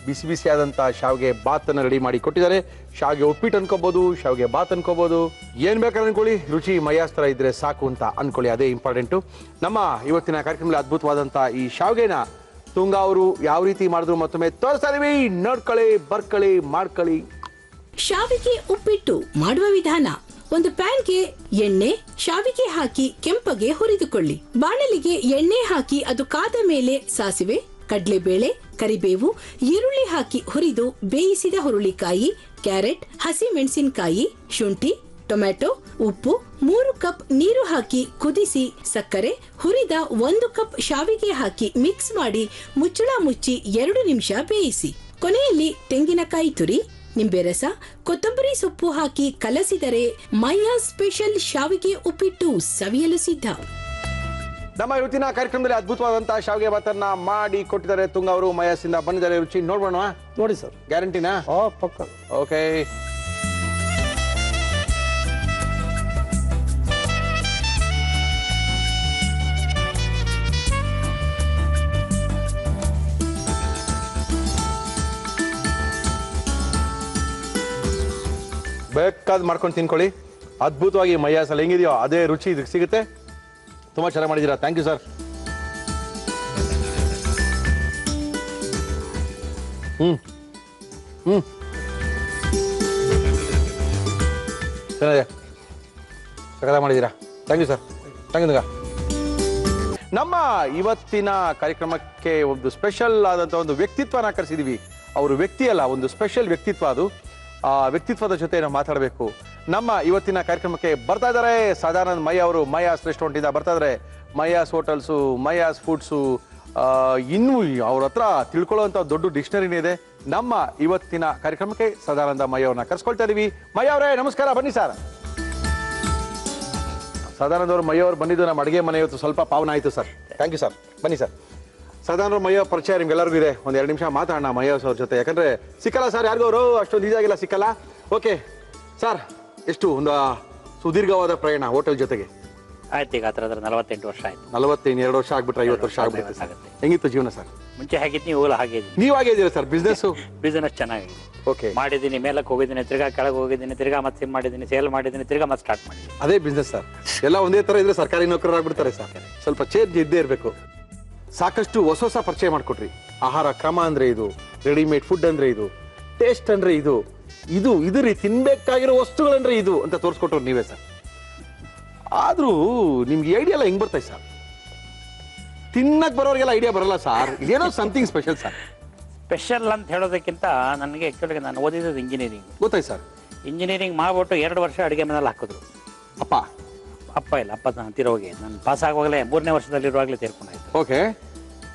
ಬಿಸಿ ಆದಂಥ ಶಾವಿಗೆ ಬಾತನ್ನು ರೆಡಿ ಮಾಡಿ ಕೊಟ್ಟಿದ್ದಾರೆ. ಶಾವಿಗೆ ಉಪ್ಪಿಟ್ಟು ಅನ್ಕೋಬಹುದು, ಶಾವಿಗೆ ಬಾತ್ ಅನ್ಕೋಬಹುದು, ಏನ್ ಬೇಕಾದ್ರೆ ಅನ್ಕೊಳ್ಳಿ, ರುಚಿ ಮೈಯಾಸ್ ಥರ ಇದ್ರೆ ಸಾಕು ಅಂತ ಅನ್ಕೊಳ್ಳಿ, ಅದೇ ಇಂಪಾರ್ಟೆಂಟು. ನಮ್ಮ ಇವತ್ತಿನ ಕಾರ್ಯಕ್ರಮದಲ್ಲಿ ಅದ್ಭುತವಾದಂಥ ಈ ಶಾವಿಗೆನ ತುಂಗಾ ಅವರು ಯಾವ ರೀತಿ ಮಾಡಿದ್ರು ಮತ್ತೊಮ್ಮೆ ತೋರಿಸ್ತಾ ಇದೀವಿ. ನೋಡ್ಕೊಳ್ಳಿ, ಬರ್ಕೊಳ್ಳಿ, ಮಾಡ್ಕೊಳ್ಳಿ. ಶಾವಿಗೆ ಉಪ್ಪಿಟ್ಟು ಮಾಡುವ ವಿಧಾನ: ಒಂದು ಪ್ಯಾನ್ಗೆ ಎಣ್ಣೆ, ಶಾವಿಗೆ ಹಾಕಿ ಕೆಂಪಗೆ ಹುರಿದುಕೊಳ್ಳಿ. ಬಾಣಲಿಗೆ ಎಣ್ಣೆ ಹಾಕಿ ಅದು ಕಾದ ಮೇಲೆ ಸಾಸಿವೆ, ಕಡಲೆಬೇಳೆ, ಕರಿಬೇವು, ಈರುಳ್ಳಿ ಹಾಕಿ ಹುರಿದು ಬೇಯಿಸಿದ ಹುರುಳಿಕಾಯಿ, ಕ್ಯಾರೆಟ್, ಹಸಿ ಮೆಣಸಿನಕಾಯಿ, ಶುಂಠಿ, ಟೊಮ್ಯಾಟೊ, ಉಪ್ಪು, 3 ಕಪ್ ನೀರು ಹಾಕಿ ಕುದಿಸಿ, ಸಕ್ಕರೆ, ಹುರಿದ 1 ಕಪ್ ಶಾವಿಗೆ ಹಾಕಿ ಮಿಕ್ಸ್ ಮಾಡಿ ಮುಚ್ಚಳ ಮುಚ್ಚಿ 2 ನಿಮಿಷ ಬೇಯಿಸಿ. ಕೊನೆಯಲ್ಲಿ ತೆಂಗಿನಕಾಯಿ ತುರಿ, ನಿಂಬೆ ರಸ, ಕೊತ್ತಂಬರಿ ಸೊಪ್ಪು ಹಾಕಿ ಕಲಸಿದರೆ ಮೈಯಾ ಸ್ಪೆಷಲ್ ಶಾವಿಗೆ ಉಪ್ಪಿಟ್ಟು ಸವಿಯಲು ಸಿದ್ಧ. ನಮ್ಮ ಇವತ್ತಿನ ಕಾರ್ಯಕ್ರಮದಲ್ಲಿ ಅದ್ಭುತವಾದಂತಹ ಶಾವಿಗೆ ಬಾತನ್ನ ಮಾಡಿ ಕೊಟ್ಟಿದ್ದಾರೆ ತುಂಗಾ ಅವರು ಮೈಯಾಸಿಂದ. ಬಂದಿದ್ದಾರೆ, ರುಚಿ ನೋಡ್ಬೋಣ? ನೋಡಿ ಸರ್. ಗ್ಯಾರಂಟಿನಾ? ಪಕ್ಕ. ಓಕೆ, ಬೇಕಾದ್ ಮಾಡ್ಕೊಂಡು ತಿನ್ಕೊಳ್ಳಿ. ಅದ್ಭುತವಾಗಿ ಮೈಯಾಸಲ್ಲಿ ಹೆಂಗಿದೆಯೋ ಅದೇ ರುಚಿ ಇದಕ್ಕೆ ಸಿಗುತ್ತೆ. ತುಂಬಾ ಚೆನ್ನಾಗಿ ಮಾಡಿದ್ದೀರಾ, ಥ್ಯಾಂಕ್ ಯು ಸರ್. ಚೆನ್ನಾಗಿದೆ, ಸಕತ್ತಾಗಿ ಮಾಡಿದ್ದೀರಾ, thank you sir, thank you. ನಮ್ಮ ಇವತ್ತಿನ ಕಾರ್ಯಕ್ರಮಕ್ಕೆ ಒಂದು ಸ್ಪೆಷಲ್ ಆದಂಥ ಒಂದು ವ್ಯಕ್ತಿತ್ವನ ಕರೆಸಿದ್ದೀವಿ. ಅವರು ವ್ಯಕ್ತಿ ಅಲ್ಲ, ಒಂದು ಸ್ಪೆಷಲ್ ವ್ಯಕ್ತಿತ್ವ. ಅದು ಆ ವ್ಯಕ್ತಿತ್ವದ ಜೊತೆ ನಾವು ಮಾತಾಡಬೇಕು. ನಮ್ಮ ಇವತ್ತಿನ ಕಾರ್ಯಕ್ರಮಕ್ಕೆ ಬರ್ತಾ ಇದ್ದಾರೆ ಸದಾನಂದ್ ಮೈ ಅವರು. ಮೈಯಾಸ್ ರೆಸ್ಟೋರೆಂಟಿಂದ ಬರ್ತಾ ಇದ್ದಾರೆ. ಮೈಯಾಸ್ ಹೋಟೆಲ್ಸು, ಮೈಯಾಸ್ ಫುಡ್ಸು, ಇನ್ನೂ ಅವ್ರ ಹತ್ರ ತಿಳ್ಕೊಳ್ಳೋಂಥ ದೊಡ್ಡ ಡಿಕ್ಷನರಿನೇ ಇದೆ. ನಮ್ಮ ಇವತ್ತಿನ ಕಾರ್ಯಕ್ರಮಕ್ಕೆ ಸದಾನಂದ ಮೈ ಅವ್ರನ್ನ ಕರ್ಸ್ಕೊಳ್ತಾ ಇದೀವಿ. ಮೈ ಅವರೇ ನಮಸ್ಕಾರ, ಬನ್ನಿ ಸರ್. ಸದಾನಂದ ಅವರು, ಮೈ ಅವರು ಬಂದಿದ್ದು ನಮ್ಮ ಅಡುಗೆ ಮನೆ ಇವತ್ತು ಸ್ವಲ್ಪ ಪಾವನ ಆಯಿತು ಸರ್. ಥ್ಯಾಂಕ್ ಯು ಸರ್, ಬನ್ನಿ ಸರ್. ಸದಾನಂದ ಮಯ್ಯ ಪರಿಚಯ ನಿಮ್ಗೆಲ್ಲರಿಗೂ ಇದೆ. ಒಂದು 2 ನಿಮಿಷ ಮಾತಾಡೋಣ ಮಯ್ಯಸ್ ಅವ್ರ ಜೊತೆ, ಯಾಕಂದ್ರೆ ಸಿಕ್ಕಲ್ಲ ಸರ್ ಯಾರಿಗೂ ಅವರು, ಅಷ್ಟೊಂದು ಈಜಾಗಿಲ್ಲ, ಸಿಕ್ಕಲ್ಲ. ಓಕೆ ಸರ್, ಎಷ್ಟು ಒಂದು ಸುದೀರ್ಘವಾದ ಪ್ರಯಾಣ ಹೋಟೆಲ್ ಜೊತೆಗೆ? ಆಯ್ತು, ಈಗ ಹತ್ರ 48 ವರ್ಷ ಆಯ್ತು. 42 ವರ್ಷ ಆಗ್ಬಿಟ್ರೆ 50 ವರ್ಷ ಆಗ್ಬಿಡುತ್ತೆ ಸರ್. ಹೆಂಗಿತ್ತು ಜೀವನ ಸರ್? ಮುಂಚೆ ಹೇಗಿತ್ತು, ನೀವು ಹಾಗೆ ನೀವು ಹಾಗೆ ಇದ್ದೀರಾ ಸರ್? ಬಿಸ್ನೆಸ್ ಚೆನ್ನಾಗಿದೆ. ಓಕೆ, ಮಾಡಿದ್ದೀನಿ, ಮೇಲಕ್ಕೆ ಹೋಗಿದ್ದೀನಿ, ತಿರ್ಗಾ ಕೆಳಗೆ ಹೋಗಿದ್ದೀನಿ, ತಿರ್ಗಾ ಮತ್ತೆ ಮಾಡಿದ್ದೀನಿ, ಸೇಲ್ ಮಾಡಿದ್ದೀನಿ, ತಿರ್ಗಾ ಮತ್ತೆ ಸ್ಟಾರ್ಟ್ ಮಾಡಿದ್ದೀನಿ. ಅದೇ ಬಿಸ್ನೆಸ್ ಸರ್. ಎಲ್ಲ ಒಂದೇ ತರ ಇದ್ರೆ ಸರ್ಕಾರಿ ನೌಕರರಾಗ್ಬಿಡ್ತಾರೆ ಸರ್. ಸ್ವಲ್ಪ ಚೇಂಜ್ ಇದ್ದೇ ಇರಬೇಕು. ಸಾಕಷ್ಟು ಹೊಸ ಪರಿಚಯ ಮಾಡಿಕೊಟ್ರಿ. ಆಹಾರ ಕ್ರಮ ಅಂದ್ರೆ ಇದು, ರೆಡಿಮೇಡ್ ಫುಡ್ ಅಂದ್ರೆ ಇದು, ಟೇಸ್ಟ್ ಅಂದ್ರೆ ಇದು ಇದು ಇದು ರೀ ತಿನ್ಬೇಕಾಗಿರೋ ವಸ್ತುಗಳಂದ್ರೆ ಇದು ಅಂತ ತೋರಿಸ್ಕೊಟ್ರು ನೀವೇ ಸರ್. ಆದ್ರೂ ನಿಮ್ಗೆ ಐಡಿಯಾ ಎಲ್ಲ ಹೆಂಗ್ ಬರ್ತಾయి ಸರ್? ತಿನ್ನಕ್ ಬರೋರಿಗೆಲ್ಲ ಐಡಿಯಾ ಬರಲ್ಲ ಸರ್, ಏನೋ ಸಮಥಿಂಗ್ ಸ್ಪೆಷಲ್ ಸರ್. ಸ್ಪೆಷಲ್ ಅಂತ ಹೇಳೋದಕ್ಕಿಂತ ನನಗೆ ಆ್ಯಕ್ಚುಲಿ ನಾನು ಓದಿದ್ದು ಇಂಜಿನಿಯರಿಂಗ್. ಗೊತ್ತಾಯ್ತು ಸರ್. ಇಂಜಿನಿಯರಿಂಗ್ ಮಾಡ್ಬಿಟ್ಟು 2 ವರ್ಷ ಅಡುಗೆ ಮನೇಲಿ ಹಾಕಿದ್ರು. ಅಪ್ಪ ಇಲ್ಲ, ಅಪ್ಪ ನಾನು ತಿರೋಗಿ ನಾನು ಪಾಸ್ ಆಗುವಾಗಲೇ 3ನೇ ವರ್ಷದಲ್ಲಿರುವಾಗಲೇ ತೀರ್ಕೊಂಡಾಯ್ತು. ಓಕೆ.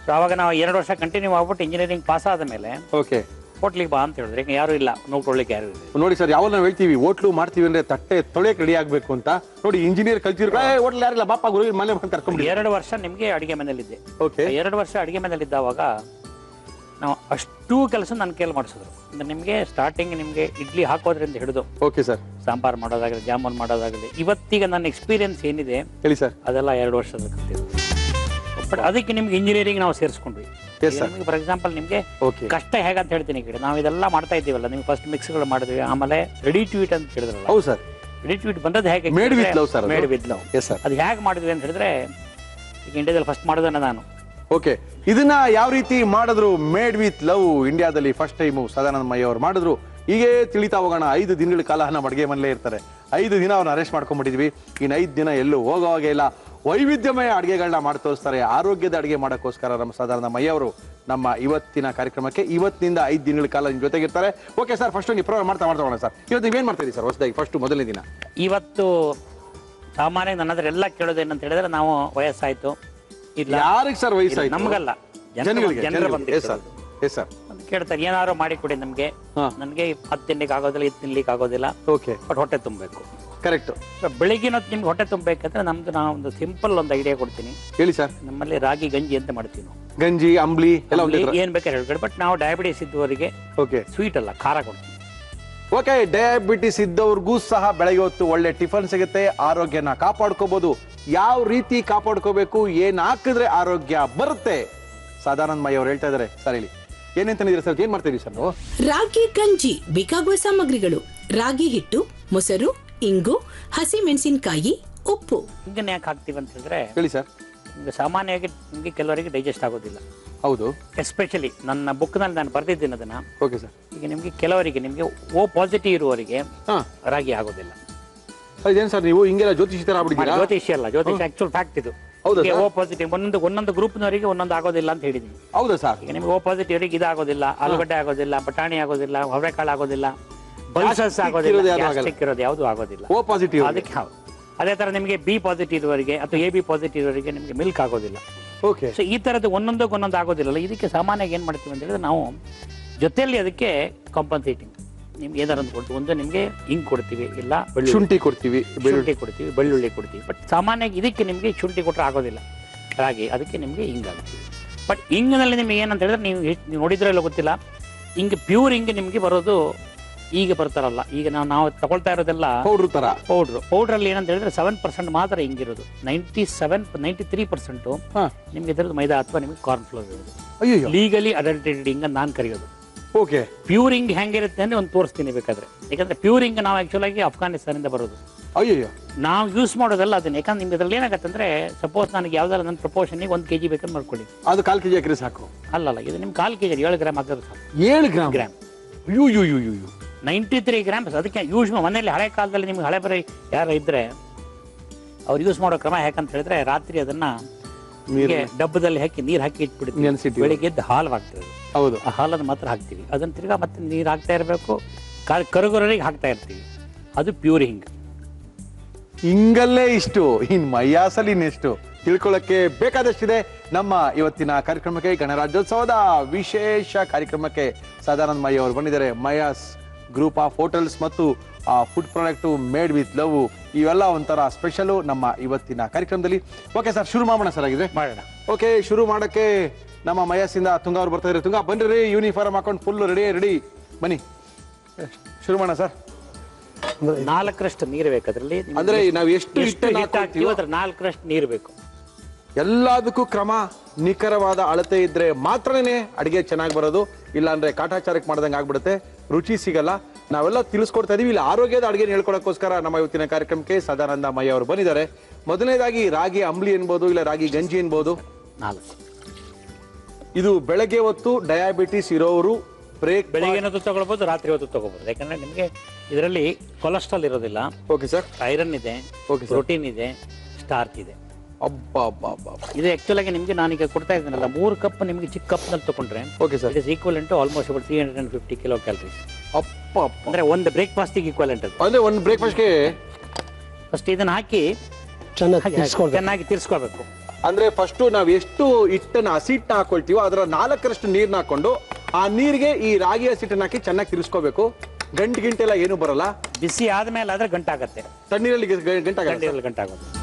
ಸೊ ಅವಾಗ ನಾವು 2 ವರ್ಷ ಕಂಟಿನ್ಯೂ ಆಗ್ಬಿಟ್ಟು ಇಂಜಿನಿಯರಿಂಗ್ ಪಾಸ್ ಆದ ಮೇಲೆ ಓಕೆ ಹೋಟ್ಲಿಗೆ ಬಾ ಅಂತ ಹೇಳಿದ್ರೆ ಈಗ ಯಾರು ಇಲ್ಲ, ನೋಡ್ಕೊಳ್ಳಿಕ್ಕೆ ಯಾರು ಇಲ್ಲ. ನೋಡಿ ಸರ್, ಯಾವಾಗ ನಾವು ಹೇಳ್ತೀವಿ ಹೋಟ್ಲು ಮಾಡ್ತೀವಿ ಅಂದ್ರೆ ತಟ್ಟೆ ತೊಳೆಯಕ್ಕೆ ರೆಡಿ ಆಗ್ಬೇಕು ಅಂತ, ನೋಡಿ ಇಂಜಿನಿಯರ್ ಕಲ್ತಿರೋ ಹೋಟ್ಲ್ ಯಾರಿಲ್ಲ ಬಾಪ ಗುರು ಮನೆ ಬಂದು ಕರ್ಕೊಂಡು 2 ವರ್ಷ ನಿಮಗೆ ಅಡುಗೆ ಮನೇಲಿದ್ದೆ. ಓಕೆ. 2 ವರ್ಷ ಅಡುಗೆ ಮನೇಲಿದ್ದಾವಾಗ ನಾವು ಅಷ್ಟು ಕೆಲಸ ನನ್ನ ಕೈಲಿ ಮಾಡಿಸಿದ್ರು. ಅಂದ್ರೆ ನಿಮಗೆ ಸ್ಟಾರ್ಟಿಂಗ್ ನಿಮಗೆ ಇಡ್ಲಿ ಹಾಕೋದ್ರಿಂದ ಹಿಡಿದು ಓಕೆ ಸರ್ ಸಾಂಬಾರು ಮಾಡೋದಾಗಲಿ, ಜಾಮೂನ್ ಮಾಡೋದಾಗಲಿ, ಇವತ್ತಿಗೆ ನನ್ನ ಎಕ್ಸ್ಪೀರಿಯನ್ಸ್ ಏನಿದೆ ಹೇಳಿ ಸರ್, ಅದೆಲ್ಲ 2 ವರ್ಷದಲ್ಲಿ ಕಲ್ತಿದ್ದು. ಬಟ್ ಅದಕ್ಕೆ ನಿಮ್ಗೆ ಇಂಜಿನಿಯರಿಂಗ್ ನಾವು ಸೇರಿಸ್ಕೊಂಡ್ವಿ. ಫಾರ್ ಎಕ್ಸಾಂಪಲ್ ನಿಮಗೆ ಕಷ್ಟ ಹೇಗಂತ ಹೇಳ್ತೀನಿ. ಈಗ ನಾವು ಇದೆಲ್ಲ ಮಾಡ್ತಾ ಇದ್ದೀವಲ್ಲ, ನಿಮ್ಗೆ ಫಸ್ಟ್ ಮಿಕ್ಸ್ಗಳು ಮಾಡಿದ್ವಿ, ಆಮೇಲೆ ರೆಡಿ ಟು ಈಟ್ ಅಂತ ಹೇಳಿದ್ರಲ್ಲ. ಹೌದು ಸರ್. ರೆಡಿ ಟು ಈಟ್ ಬಂದದ್ದು ಹೇಗೆ? Made with love sir. Made with love. ಅದು ಹೇಗೆ ಮಾಡಿದ್ವಿ ಅಂತ ಹೇಳಿದ್ರೆ, ಈಗ ಇಂಡಿಯಾದಲ್ಲಿ ಫಸ್ಟ್ ಮಾಡೋದನ್ನ ನಾನು. ಓಕೆ. ಇದನ್ನ ಯಾವ ರೀತಿ ಮಾಡಿದ್ರು ಮೇಡ್ ವಿತ್ ಲವ್ ಇಂಡಿಯಾದಲ್ಲಿ ಫಸ್ಟ್ ಟೈಮು ಸದಾನಂದ ಮಯ್ಯ ಅವರು ಮಾಡಿದ್ರು. ಹೀಗೆ ತಿಳಿತಾ ಹೋಗೋಣ. 5 ದಿನಗಳ ಕಾಲ ನಮ್ಮ ಅಡುಗೆ ಮನೇಲೇ ಇರ್ತಾರೆ. 5 ದಿನ ಅವ್ರನ್ನ ಅರೆಸ್ಟ್ ಮಾಡ್ಕೊಂಡ್ಬಿಟ್ಟಿದ್ವಿ. ಇನ್ನು 5 ದಿನ ಎಲ್ಲೂ ಹೋಗೋ ಹಾಗೆ ಇಲ್ಲ. ವೈವಿಧ್ಯಮಯ ಅಡುಗೆಗಳನ್ನ ಮಾಡಿ ತೋರಿಸ್ತಾರೆ. ಆರೋಗ್ಯದ ಅಡುಗೆ ಮಾಡೋಕ್ಕೋಸ್ಕರ ನಮ್ಮ ಸದಾನಂದ ಮಯ್ಯ ಅವರು ನಮ್ಮ ಇವತ್ತಿನ ಕಾರ್ಯಕ್ರಮಕ್ಕೆ ಇವತ್ತಿನಿಂದ 5 ದಿನಗಳ ಕಾಲ ನಿಮ್ಮ ಜೊತೆಗಿರ್ತಾರೆ. ಓಕೆ ಸರ್, ಫಸ್ಟ್ ನೀವು ಪ್ರೋಗ್ರಾಮ್ ಮಾಡ್ತಾ ಹೋಗೋಣ ಸರ್. ಇವತ್ತು ನೀವೇನು ಮಾಡ್ತಾ ಇದ್ದೀರಿ ಸರ್ ಹೊಸದಾಗಿ? ಫಸ್ಟ್ ಮೊದಲನೇ ದಿನ ಇವತ್ತು ಸಾಮಾನ್ಯ ನನ್ನ ಹತ್ರ ಎಲ್ಲ ಕೇಳೋದೇನಂತ ಹೇಳಿದ್ರೆ, ನಾವು ವಯಸ್ಸಾಯ್ತು ಇಲ್ಲ ಯಾರಿಗೆ ಸರ್ ವಯಸ್ಸಾಯ್ತು? ನಮಗಲ್ಲ, ಜನರು ಬಂದು ಕೇಳ್ತಾರೆ ಏನಾದ್ರು ಮಾಡಿ ಕೊಡಿ ನಮ್ಗೆ. ನನ್ಗೆ 10 ತಿನ್ಲಿಕ್ಕೆ ಆಗೋದಿಲ್ಲ, 10 ತಿನ್ಲಿಕ್ಕೆ ಆಗೋದಿಲ್ಲ. ಓಕೆ. ಬಟ್ ಹೊಟ್ಟೆ ತುಂಬಬೇಕು. ಕರೆಕ್ಟ್. ಬೆಳಿಗ್ಗೆ ನಿಮ್ಗೆ ಹೊಟ್ಟೆ ತುಂಬಬೇಕಂದ್ರೆ ನಾವು ಒಂದು ಸಿಂಪಲ್ ಒಂದು ಐಡಿಯಾ ಕೊಡ್ತೀನಿ. ಹೇಳಿ ಸರ್. ನಮ್ಮಲ್ಲಿ ರಾಗಿ ಗಂಜಿ ಅಂತ ಮಾಡ್ತೀವಿ ನಾವು. ಗಂಜಿ, ಅಂಬ್ಲಿ ಎಲ್ಲ ಏನ್ ಬೇಕಾದ್ರೆ ಹೇಳ್ಕೊಳ್ಳಿ. ಬಟ್ ನಾವು ಡಯಾಬಿಟಿಸ್ ಇದ್ದವರಿಗೆ ಓಕೆ ಸ್ವೀಟ್ ಅಲ್ಲ, ಖಾರ ಕೊಡ್ತೀವಿ. ಓಕೆ. ಡಯಾಬಿಟಿಸ್ ಇದ್ದವ್ರಿಗೂ ಸಹ ಬೆಳಗ್ಗೆ ಹೊತ್ತು ಒಳ್ಳೆ ಟಿಫನ್ ಸಿಗುತ್ತೆ. ಆರೋಗ್ಯನ ಕಾಪಾಡ್ಕೋಬಹುದು. ಯಾವ ರೀತಿ ಕಾಪಾಡ್ಕೋಬೇಕು, ಏನ್ ಹಾಕಿದ್ರೆ ಆರೋಗ್ಯ ಬರುತ್ತೆ, ಸದಾನಂದ ಮಯ್ಯ ಅವ್ರು ಹೇಳ್ತಾ ಇದಾರೆ. ಸರ್ ಹೇಳಿ, ಏನೇಂತಿದ್ದೀರಾ ಸರ್? ಏನ್ ಮಾಡ್ತಾ ಇದೀವಿ ಸರ್ ನಾವು? ರಾಗಿ ಗಂಜಿ ಬೇಕಾಗುವ ಸಾಮಗ್ರಿಗಳು: ರಾಗಿ ಹಿಟ್ಟು, ಮೊಸರು, ಇಂಗು, ಹಸಿ ಮೆಣಸಿನಕಾಯಿ, ಉಪ್ಪು. ಹಿಂಗನ್ನ ಯಾಕೆ ಹಾಕ್ತೀವಿ ಅಂತ ಹೇಳಿದ್ರೆ, ಹೇಳಿ ಸರ್. ನಿಮ್ಗೆ ಸಾಮಾನ್ಯವಾಗಿ ನಿಮ್ಗೆ ಕೆಲವರಿಗೆ ಡೈಜೆಸ್ಟ್ ಆಗೋದಿಲ್ಲ. ಹೌದು. ಎಸ್ಪೆಷಲಿ ನನ್ನ ಬುಕ್ನಲ್ಲಿ ನಾನು ಬರ್ದಿದ್ದೀನಿ ಅದನ್ನ. Okay sir. ಈಗ ನಿಮ್ಗೆ ಕೆಲವರಿಗೆ ನಿಮ್ಗೆ ಓ ಪಾಸಿಟಿವ್ ಇರುವವರಿಗೆ ರಾಗಿ ಆಗೋದಿಲ್ಲ. ಇದೇನು ಸರ್ ನೀವು ಹಿಂಗೆಲ್ಲ ಜ್ಯೋತಿಷಿ ತರ ಆಗ್ಬಿಟ್ಟಿದ್ದೀರಾ? ಜ್ಯೋತಿಷಿ ಅಲ್ಲ, ಜ್ಯೋತಿಷಿ ಆಕ್ಚುಲ್ ಫ್ಯಾಕ್ಟ್ ಇದು. ಓ ಪಾಸಿಟಿವ್ ಒಂದೊಂದು ಗ್ರೂಪ್ನವರಿಗೆ ಒಂದೊಂದು ಆಗೋದಿಲ್ಲ ಅಂತ ಹೇಳಿದೀನಿ. ಹೌದಾ ಸರ್? ಈಗ ನಿಮ್ಗೆ ಓ ಪಾಸಿಟಿವ್ ಅವರಿಗೆ ಇದಾಗೋದಿಲ್ಲ, ಆಲೂಗಡ್ಡೆ ಆಗೋದಿಲ್ಲ, ಬಟಾಣಿ ಆಗೋದಿಲ್ಲ, ಅವರೆಕಾಳು ಆಗೋದಿಲ್ಲ, ಬಲ್ಸಸ್ ಆಗೋದಿಲ್ಲ, ಇರೋದು ಯಾವುದು ಆಗೋದಿಲ್ಲ. ಓ ಪಾಸಿಟಿವ್ ಅದಕ್ಕೆ ಹೌದು. ಅದೇ ತರ ನಿಮಗೆ ಬಿ ಪಾಸಿಟಿವ್ ಇರುವವರಿಗೆ ಅಥವಾ ಎ ಬಿ ಪಾಸಿಟಿವ್ ಇರುವವರಿಗೆ ನಿಮಗೆ ಮಿಲ್ಕ್ ಆಗೋದಿಲ್ಲ. ಓಕೆ. ಸೊ ಈ ತರದ್ದು ಒಂದೊಂದು ಆಗೋದಿಲ್ಲ. ಇದಕ್ಕೆ ಸಾಮಾನ್ಯವಾಗಿ ಏನ್ ಮಾಡ್ತೀವಿ ಅಂತ ಹೇಳಿದ್ರೆ, ನಾವು ಜೊತೆಯಲ್ಲಿ ಅದಕ್ಕೆ ಕಾಂಪನ್ಸೇಟಿಂಗ್ ನಿಮ್ಗೆ ಏನಾರು ಒಂದು ಕೊಡ್ತೀವಿ. ಒಂದು ನಿಮಗೆ ಹಿಂಗ್ ಕೊಡ್ತೀವಿ, ಇಲ್ಲ ಶುಂಠಿ ಕೊಡ್ತೀವಿ, ಬೆಳ್ಳುಳ್ಳಿ ಕೊಡ್ತೀವಿ. ಬಟ್ ಸಾಮಾನ್ಯವಾಗಿ ಇದಕ್ಕೆ ನಿಮಗೆ ಶುಂಠಿ ಕೊಟ್ಟರೆ ಆಗೋದಿಲ್ಲ ರಾಗಿ, ಅದಕ್ಕೆ ನಿಮಗೆ ಹಿಂಗಾಗ್ತೀವಿ. ಬಟ್ ಹಿಂಗಿನಲ್ಲಿ ನಿಮಗೆ ಏನಂತ ಹೇಳಿದ್ರೆ, ನೀವು ನೋಡಿದ್ರಲ್ಲ ಗೊತ್ತಿಲ್ಲ, ಹಿಂಗೆ ಪ್ಯೂರ್ ಹಿಂಗೆ ನಿಮಗೆ ಬರೋದು ಈಗ ಬರ್ತಾರಲ್ಲ. ಈಗ ನಾವು ತಗೊಳ್ತಾ ಇರೋದೆಲ್ಲ ಪೌಡ್ರಲ್ಲಿ ಏನಂತ ಹೇಳಿದ್ರೆ 7% ಮಾತ್ರ ಹಿಂಗಿರೋದು. 93% ನಿಮ್ಗೆ ಇದರದ್ದು ಮೈದಾ ಅಥವಾ ನಿಮಗೆ ಕಾರ್ನ್ ಫ್ಲೋರ್ ಇರೋದು. ಲೀಗಲಿ ಅಡಲ್ಟೇಟೆಡ್ ಹಿಂಗ ನಾನು ಕರೆಯೋದು. ಓಕೆ. ಪ್ಯೂರ್ ಹಿಂಗ್ ಹೆಂಗಿರುತ್ತೆ ಅಂದ್ರೆ ಒಂದು ತೋರಿಸ್ತೀನಿ ಬೇಕಾದ್ರೆ. ಯಾಕಂದ್ರೆ ಪ್ಯೂರ್ ಹಿಂಗ್ ನಾವು ಆಕ್ಚುಲ್ ಆಗಿ ಅಫ್ಘಾನಿಸ್ತಾನದಿಂದ ಬರೋದು. ಅಯ್ಯೋ. ನಾವು ಯೂಸ್ ಮಾಡೋದಲ್ಲ ಅದನ್ನ. ಯಾಕಂದ್ರೆ ನಿಮ್ಗೆ ಇದ್ರಲ್ಲಿ ಏನಾಗತ್ತೆ ಅಂದ್ರೆ, ಸಪೋಸ್ ನನಗೆ ಯಾವ್ದಾರ ನನ್ನ ಪ್ರಪೋರ್ಷನ್ಗೆ 1 kg ಬೇಕಂತ ಮಾಡ್ಕೊಳ್ಳಿ, ಅದು 1/4 kg ಹಾಕಿದ್ರೆ ಸಾಕು. ಅಲ್ಲಲ್ಲ, ಇದು ನಿಮ್ಗೆ 1/4 kg 7 ಗ್ರಾಮ್ ಹಾಕಿದ್ರೆ ಸಾಕು. 7 ಗ್ರಾಮ್? 93 ಗ್ರಾಮ್ಸ್. ಅದಕ್ಕೆ ಯೂಸ್ ಮನೆಯಲ್ಲಿ ಹಳೆ ಕಾಲದಲ್ಲಿ ನಿಮ್ಗೆ ಹಳೆ ಬರೀ ಯಾರು ಇದ್ರೆ ಅವ್ರು ಯೂಸ್ ಮಾಡೋ ಕ್ರಮ ಯಾಕಂತ ಹೇಳಿದ್ರೆ, ರಾತ್ರಿ ಅದನ್ನ ಡಬ್ಬದಲ್ಲಿ ಹಾಕಿ ನೀರು ಹಾಕಿ ಇಟ್ಬಿಡ್ತೀವಿ. ಬೆಳಿಗ್ಗೆ ಎದ್ದು ಹಾಲು ಹಾಕ್ತೀವಿ. ಹೌದು. ಆ ಹಾಲನ್ನು ಮಾತ್ರ ಹಾಕ್ತೀವಿ. ಅದನ್ನ ತಿರ್ಗಾ ಮತ್ತೆ ನೀರು ಹಾಕ್ತಾ ಇರಬೇಕು, ಕರುಗುರರಿಗೆ ಹಾಕ್ತಾ ಇರ್ತೀವಿ. ಅದು ಪ್ಯೂರ್ ಹಿಂಗ್. ಹಿಂಗಲ್ಲೇ ಇಷ್ಟು, ಇನ್ ಮಯ್ಯಾಸಲ್ಲಿ ಇನ್ನೆಷ್ಟು ತಿಳ್ಕೊಳ್ಳಕ್ಕೆ ಬೇಕಾದಷ್ಟಿದೆ. ನಮ್ಮ ಇವತ್ತಿನ ಕಾರ್ಯಕ್ರಮಕ್ಕೆ, ಗಣರಾಜ್ಯೋತ್ಸವದ ವಿಶೇಷ ಕಾರ್ಯಕ್ರಮಕ್ಕೆ ಸದಾನಂದ ಮಯ್ಯ ಅವರು ಬಂದಿದ್ದಾರೆ. ಮಯಾಸ್ ಗ್ರೂಪ್ ಆಫ್ ಹೋಟೆಲ್ಸ್ ಮತ್ತು food product made with love, ಇವೆಲ್ಲ ಒಂಥರ ಸ್ಪೆಷಲು ನಮ್ಮ ಇವತ್ತಿನ ಕಾರ್ಯಕ್ರಮದಲ್ಲಿ. ಓಕೆ ಸರ್, ಶುರು ಮಾಡೋಣ ಸರ್. ಆಗಿದೆ ಮಾಡೋಣ. ಓಕೆ, ಶುರು ಮಾಡೋಕ್ಕೆ ನಮ್ಮ ಮಯಾಸಿಂದ ತುಂಗ ಅವ್ರು ಬರ್ತಾ ಇದ್ದಾರೆ. ತುಂಗ ಬನ್ನಿರಿ, ಯೂನಿಫಾರ್ಮ್ ಹಾಕೊಂಡು ಫುಲ್ ರೆಡಿ ಬನ್ನಿ, ಶುರು ಮಾಡೋಣ ಸರ್. 4ರಷ್ಟು ನೀರು ಬೇಕು ಅದರಲ್ಲಿ. ಅಂದ್ರೆ ನಾವು ಎಷ್ಟು ಹಾಕ್ತೀವಿ ಅದ್ರ 4ರಷ್ಟು ನೀರು ಬೇಕು. ಎಲ್ಲದಕ್ಕೂ ಕ್ರಮ, ನಿಖರವಾದ ಅಳತೆ ಇದ್ರೆ ಮಾತ್ರನೇ ಅಡಿಗೆ ಚೆನ್ನಾಗಿ ಬರೋದು. ಇಲ್ಲಾಂದ್ರೆ ಕಾಟಾಚಾರಕ್ಕೆ ಮಾಡ್ದಂಗೆ ಆಗ್ಬಿಡುತ್ತೆ, ರುಚಿ ಸಿಗಲ್ಲ. ನಾವೆಲ್ಲ ತಿಳಿಸ್ಕೊಡ್ತಾ ಇದೀವಿ. ಇಲ್ಲಿ ಆರೋಗ್ಯದ ಅಡುಗೆ ಹೇಳ್ಕೊಡಕ್ಕೋಸ್ಕರ ನಮ್ಮ ಇವತ್ತಿನ ಕಾರ್ಯಕ್ರಮಕ್ಕೆ ಸದಾನಂದ ಮಯ್ಯ ಅವರು ಬಂದಿದ್ದಾರೆ. ಮೊದಲನೇದಾಗಿ ರಾಗಿ ಅಂಬ್ಲಿ ಅನ್ಬೋದು, ಇಲ್ಲ ರಾಗಿ ಗಂಜಿ ಅನ್ಬೋದು. 4. ಇದು ಬೆಳಗ್ಗೆ ಹೊತ್ತು ಡಯಾಬಿಟಿಸ್ ಇರೋರು ಬ್ರೇಕ್ ಬೆಳಿಗ್ಗೆ ಹೊತ್ತು ತಗೊಳ್ಬೋದು, ರಾತ್ರಿ ಹೊತ್ತು ತಗೋಬಹುದು. ಯಾಕಂದ್ರೆ ನಿಮಗೆ ಇದರಲ್ಲಿ ಕೊಲೆಸ್ಟ್ರಾಲ್ ಇರೋದಿಲ್ಲ, ಓಕೆ ಸರ್, ಐರನ್ ಇದೆ, ಪ್ರೋಟೀನ್ ಇದೆ, ಸ್ಟಾರ್ಚ್ ಇದೆ. ಇದು ಆಕ್ಚುಲ್ ಆಗಿ ನಿಮಗೆ ನಾನೀಗ ಕೊಡ್ತಾ ಇದ್ದೀನಲ್ಲ 3 ಕಪ್ ನಿಮಗೆ ಚಿಕ್ಕ ಕಪ್ ನಲ್ಲಿ ತಗೊಂಡ್ರೆ okay sir, it is equivalent to almost about 350 kilo calories. ಅಂದ್ರೆ ಒಂದು ಬ್ರೇಕ್ಫಾಸ್ಟ್ ಈಕ್ವಲೆಂಟ್ ಅದು. ಅಂದ್ರೆ ಒಂದು ಬ್ರೇಕ್ಫಾಸ್ಟ್ಗೆ ಫಸ್ಟ್ ಇದನ್ನ ಹಾಕಿ ಚೆನ್ನಾಗಿ ತಿರ್ಸ್ಕೋಬೇಕು. ಅಂದ್ರೆ ಫಸ್ಟ್ ನಾವ್ ಎಷ್ಟು ಹಿಟ್ಟನ್ನ ಹಸಿಟ್ಟನ್ನ ಹಾಕೊಳ್ತೀವೋ ಅದರ 4ರಷ್ಟು ನೀರ್ನ ಹಾಕೊಂಡು ಆ ನೀರಿಗೆ ಈ ರಾಗಿ ಹಸಿಟ್ಟನ್ನ ಹಾಕಿ ಚೆನ್ನಾಗಿ ತಿರ್ಸ್ಕೋಬೇಕು. ಗಂಟೆಲ್ಲ ಏನು ಬರಲ್ಲ. ಬಿಸಿ ಆದ್ಮೇಲೆ ಆದ್ರೆ ಗಂಟಾಗತ್ತೆ, ತಣ್ಣೀರಲ್ಲಿ ಗಂಟಾಗುತ್ತೆ.